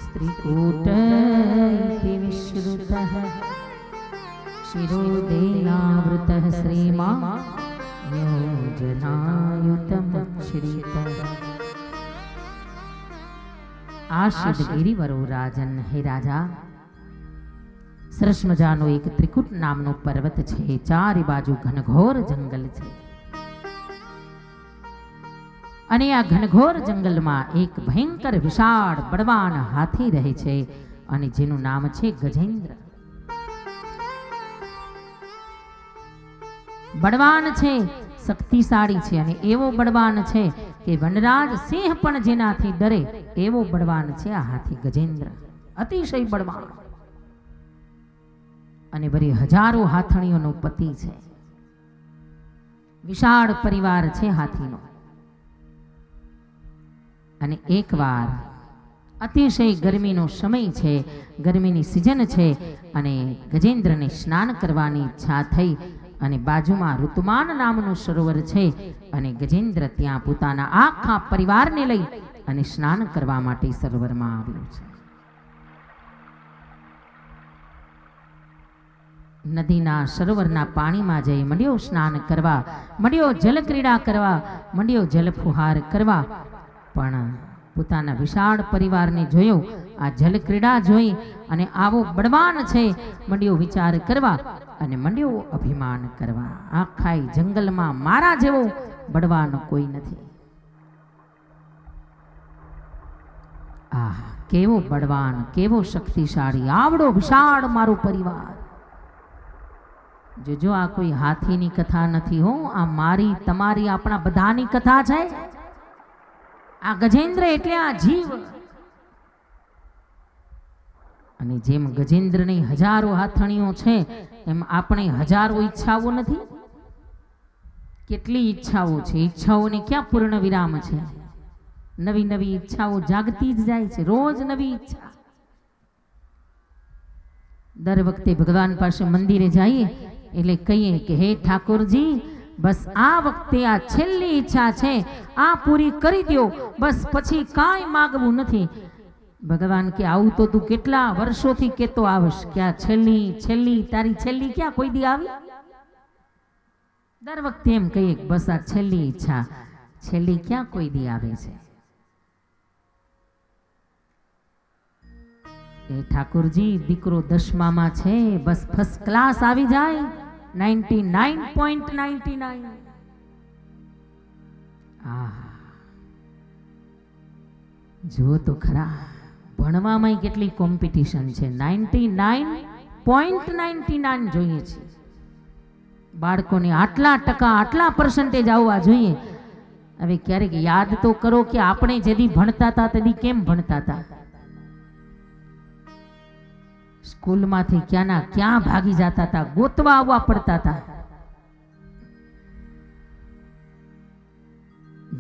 Speaker 2: स्त्रीकूट इति विश्रुतः शिरोदेनावृतः श्रीमान् न्योजनायुतमुच्छ्रितः। આશિતગિરિવરો રાજન, હે રાજા, સરસ મજાનો એક ત્રિકૂટ નામનો પર્વત છે. ચારે બાજુ ઘનઘોર જંગલ છે અને આ ઘનઘોર જંગલમાં એક ભયંકર વિશાળ બળવાન હાથી રહે છે અને જેનું નામ છે ગજેન્દ્ર. બળવાન છે, શક્તિશાળી છે અને એવો બળવાન છે કે વનરાજ સિંહ પણ જેનાથી ડરે એવો બળવાન છે આ હાથી ગજેન્દ્ર. અતિશય બળવાન અને વળી હજારો હાથણીઓનો પતિ છે. વિશાળ પરિવાર છે હાથીનો. અને એકવાર અતિશય ગરમીનો સમય છે, ગરમીની સિઝન છે અને ગજેન્દ્રને સ્નાન કરવાની ઈચ્છા થઈ અને બાજુમાં ઋતુમાન નામનું સરોવર છે અને ગજેન્દ્ર ત્યાં પોતાના આખા પરિવારને લઈ અને સ્નાન કરવા માટે સરોવરમાં આવ્યો છે. નદીના સરોવરના પાણીમાં જઈ મંડ્યો સ્નાન કરવા, મંડ્યો જલક્રીડા કરવા, મંડ્યો જલફુહાર કરવા. પણ પોતાના વિશાળ પરિવારને જોયો, આ જલક્રીડા જોઈ અને આવો બળવાન છે મંડ્યો વિચાર કરવા અને મંડ્યો અભિમાન કરવા. આખા જંગલમાં મારા જેવો બળવાન કોઈ નથી. કેવો બળવાન, કેવો શક્તિશાળી, આવડો વિશાળ મારો પરિવાર. જોજો, આ કોઈ હાથીની કથા નથી હો, આ મારી તમારી આપણા બધાની કથા છે. આ ગજેન્દ્ર એટલે આ જીવ. અને જેમ ગજેન્દ્રની હજારો હાથણીઓ છે એમ આપણે હજારો ઈચ્છાઓ નથી. કેટલી ઈચ્છાઓ છે, ઈચ્છાઓને ક્યાં પૂર્ણ વિરામ છે. નવી નવી ઈચ્છાઓ જાગતી જ જાય છે, રોજ નવી ઈચ્છા. દર વખતે ભગવાન પાસે મંદિરે જઈએ એટલે કહીએ કે હે ઠાકોરજી, બસ આ વખતે આ છેલ્લી ઈચ્છા છે, આ પૂરી કરી દો, બસ પછી કાંઈ માગવું નથી. ભગવાન કે આવું તો તું કેટલા વર્ષોથી કેતો આવશ કે આ છેલ્લી છેલ્લી તારી છેલ્લી ક્યાં કોઈ દી આવી? દર વખતે એમ કહીએ બસ આ છેલ્લી ઈચ્છા, છેલ્લી ક્યાં કોઈ દી આવે છે. એ ઠાકોરજી, દીકરો 10મામાં છે, બસ ફર્સ્ટ ક્લાસ આવી જાય, 99.99. જુઓ તો ખરા, ભણવામાં કેટલી કોમ્પિટિશન છે. 99.99 જોઈએ છે. બાળકોને આટલા ટકા, આટલા પર્સન્ટેજ આવવા જોઈએ. હવે ક્યારેક યાદ તો કરો કે આપણે જેદી ભણતા હતા તેદી કેમ ભણતા હતા. સ્કૂલમાંથી ક્યાંના ક્યાં ભાગી જતા હતા, ગોતવા આવવા પડતા હતા.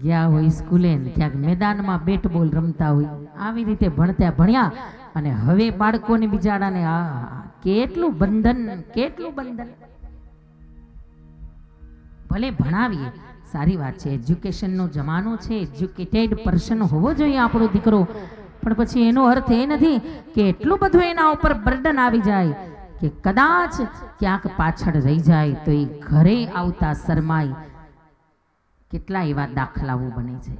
Speaker 2: ગયા હોય સ્કૂલે, ક્યાંક મેદાનમાં બેટ બોલ રમતા હોય, આવી રીતે ભણ્યા. અને હવે બાળકોને બિચારાને કેટલું બંધન, કેટલું બંધન. ભલે ભણાવીએ, સારી વાત છે, એજ્યુકેશનનો જમાનો છે, એજ્યુકેટેડ પર્સન હોવો જોઈએ આપણો દીકરો. પણ પછી એનો અર્થ એ નથી કે એટલું બધું એના ઉપર બર્ડન આવી જાય કે કદાચ ક્યાંક પાછળ રહી જાય તો એ ઘરે આવતા શરમાય. કેટલા એવા દાખલાઓ બને છે.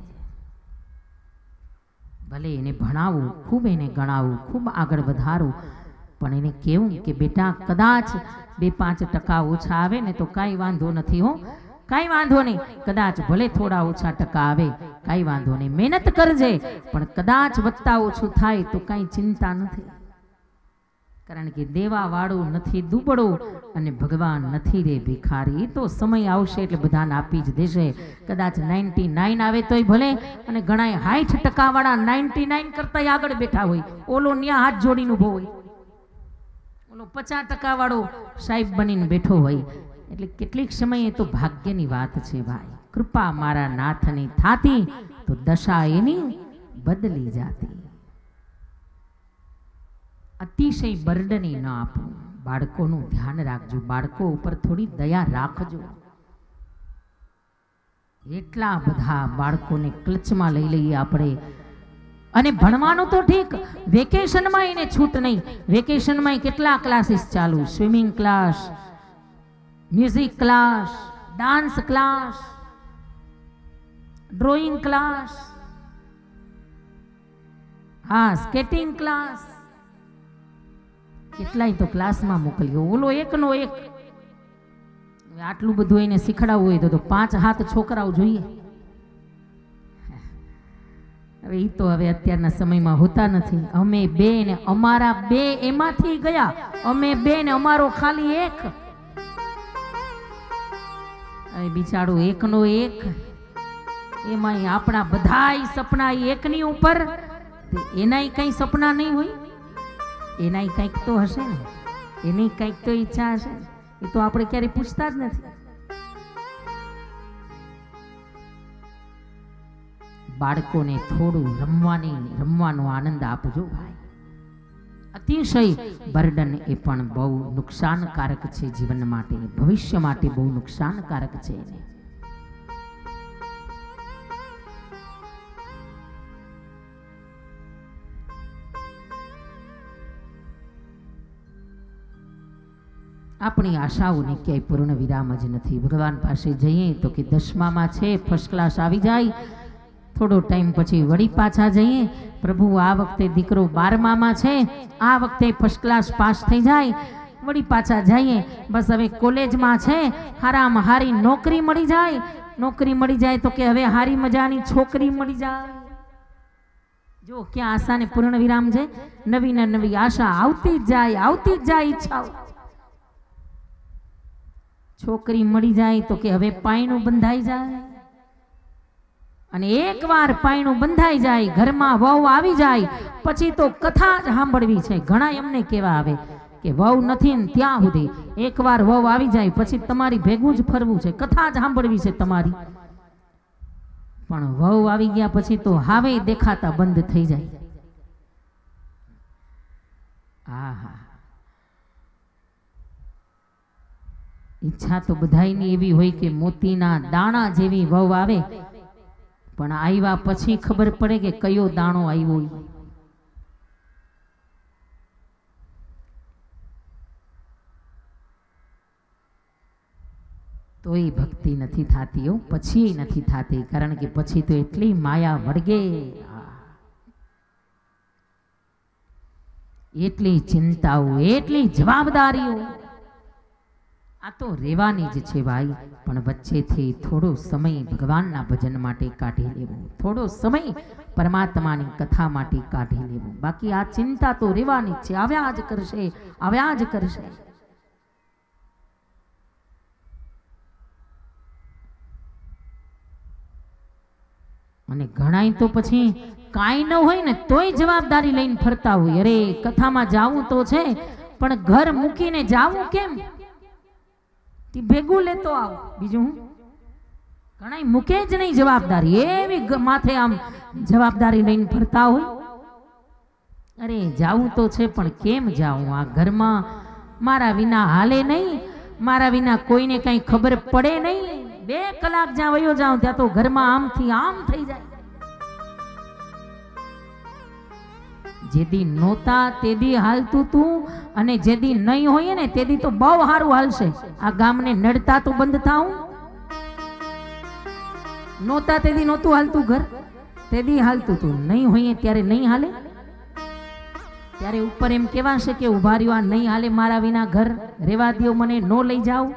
Speaker 2: ભલે એને ભણાવું, ખૂબ એને ગણાવું, ખૂબ આગળ વધારું, પણ એને કેવું કે બેટા કદાચ 2-5% ઓછા આવે ને તો કાંઈ વાંધો નથી હો, કાંઈ વાંધો નહીં. કદાચ ભલે થોડા ઓછા ટકા આવે, કાંઈ વાંધો નહીં, મહેનત કરજે, પણ કદાચ વધતા ઓછું થાય તો કાંઈ ચિંતા નથી. કારણ કે દેવા વાળું નથી દુબળો અને ભગવાન નથી રે ભિખારી. તો સમય આવશે એટલે બધાને આપી જ દેશે. કદાચ 99 આવે તોય ભલે, અને ઘણા 60% વાળા 99 કરતા આગળ બેઠા હોય, ઓલો ન્યા હાથ જોડીને ઉભો હોય, ઓલો 50% વાળો સાહેબ બનીને બેઠો હોય. એટલે કેટલીક સમયે તો ભાગ્યની વાત છે ભાઈ. કૃપા મારા નાથની થાતી તો દશા એની બદલી જાતી. અતિશય બર્ડની ન આપો. બાળકોનું ધ્યાન રાખજો, બાળકો ઉપર થોડી દયા રાખજો. એટલા બધા બાળકોને ક્લચમાં લઈ લઈએ આપણે. અને ભણવાનું તો ઠીક, વેકેશનમાં એને છૂટ નહીં. વેકેશનમાં કેટલા ક્લાસીસ ચાલુ, swimming class, music class, dance class, drawing class, હા સ્કેટિંગ ક્લાસ, કેટલાય તો ક્લાસમાં મોકલ્યો. ઓલો એકનો એક. આટલું બધું એને શીખડાવવું હોય તો 5 હાથ છોકરાઓ જોઈએ. હવે એ તો હવે અત્યારના સમયમાં હોતા નથી. અમે બે ને અમારા બે એમાંથી ગયા, અમે બે ને અમારો ખાલી એક. હવે બિચારો એકનો એક, એમાં આપણા બધાય સપના એકની ઉપર, એનાય કઈ સપના નહીં હોય, એનાય કંઈક તો હશે ને, એની કંઈક તો ઈચ્છા હશે. એ તો આપણે ક્યારે પૂછતા જ નથી. બાળકોને થોડું રમવાનો આનંદ આપજો ભાઈ. અતિશય બર્ડન એ પણ બહુ નુકસાનકારક છે જીવન માટે, ભવિષ્ય માટે બહુ નુકસાનકારક છે. આપણી આશાઓને ક્યાંય પૂર્ણ વિરામ જ નથી. ભગવાન પાસે જઈએ તો કે 10મામાં છે, ફર્સ્ટ ક્લાસ આવી જાય, થોડો ટાઈમ પછી વળી પાછા જઈએ, પ્રભુ આ વખતે દીકરો 12મામાં છે, આ વખતે ફર્સ્ટ ક્લાસ પાસ થઈ જાય, વળી પાછા જઈએ. બસ હવે કોલેજમાં છે, હારામાં હારી નોકરી મળી જાય, નોકરી મળી જાય તો કે હવે હારી મજાની છોકરી મળી જાય. જો ક્યાં આશાને પૂર્ણ વિરામ છે. નવી ને નવી આશા આવતી જ જાય, આવતી જ જાય ઈચ્છાઓ. છોકરી મળી જાય તો કે હવે પાયણું બંધાઈ જાય, અને એકવાર પાયણું બંધાઈ જાય, ઘરમાં વહુ આવી જાય પછી તો કથા જ સાંભળવી છે. ઘણા એમને કેવા આવે કે વહુ નથી ને ત્યાં સુધી, એકવાર વહુ આવી જાય પછી તમારી ભેગું જ ફરવું છે, કથા જ સાંભળવી છે તમારી. પણ વહુ આવી ગયા પછી તો હાવે દેખાતા બંધ થઈ જાય. આહા, ઈચ્છા તો બધાયની એવી હોય કે મોતીના દાણા જેવી વહુ આવે, પણ આવ્યા પછી ખબર પડે કે કયો દાણો આવ્યો. તો એ ભક્તિ નથી થતી, પછી નથી થતી, કારણ કે પછી તો એટલી માયા વળગે, એટલી ચિંતાઓ, એટલી જવાબદારીઓ. આ તો રહેવાની જ છે ભાઈ, પણ વચ્ચેથી થોડો સમય ભગવાનના ભજન માટે કાઢી લેવો, થોડો સમય પરમાત્માની કથા માટે કાઢી લેવો. બાકી આ ચિંતા તો રહેવાની જ છે, આવ્યા જ કરશે, આવ્યા જ કરશે. અને ઘણાય તો પછી કાંઈ ન હોય ને તોય જવાબદારી લઈને ફરતા હોય. અરે કથામાં જાવું તો છે, પણ ઘર મૂકીને જાવું કેમ? ભેગું લેતો આવો. બીજું હું ઘણા મૂકે જ નહીં જવાબદારી, એવી માથે આમ જવાબદારી લઈને ફરતા હોય. અરે જાવું તો છે પણ કેમ જાવું? આ ઘરમાં મારા વિના હાલે નહીં, મારા વિના કોઈને કઈ ખબર પડે નહીં. 2 કલાક જ્યાં વયો જાઉં ત્યાં તો ઘરમાં આમથી આમ થઈ જાય. જેદી નહોતા તેદી હાલતું તું, અને જેદી નહીં હોય ને તેદી તો બહુ સારું હાલશે. આ ગામને નડતા તો બંધ થાઉં. નહોતા તેદી નહોતું હાલતું ઘર, તેદી હાલતું તું. નહીં હોય ત્યારે નહીં હાલે, ત્યારે ઉપર એમ કહેવાશે કે ઉભા રહ્યો, આ નહીં હાલે મારા વિના ઘર, રેવા દ્યો, મને નો લઈ જાઓ.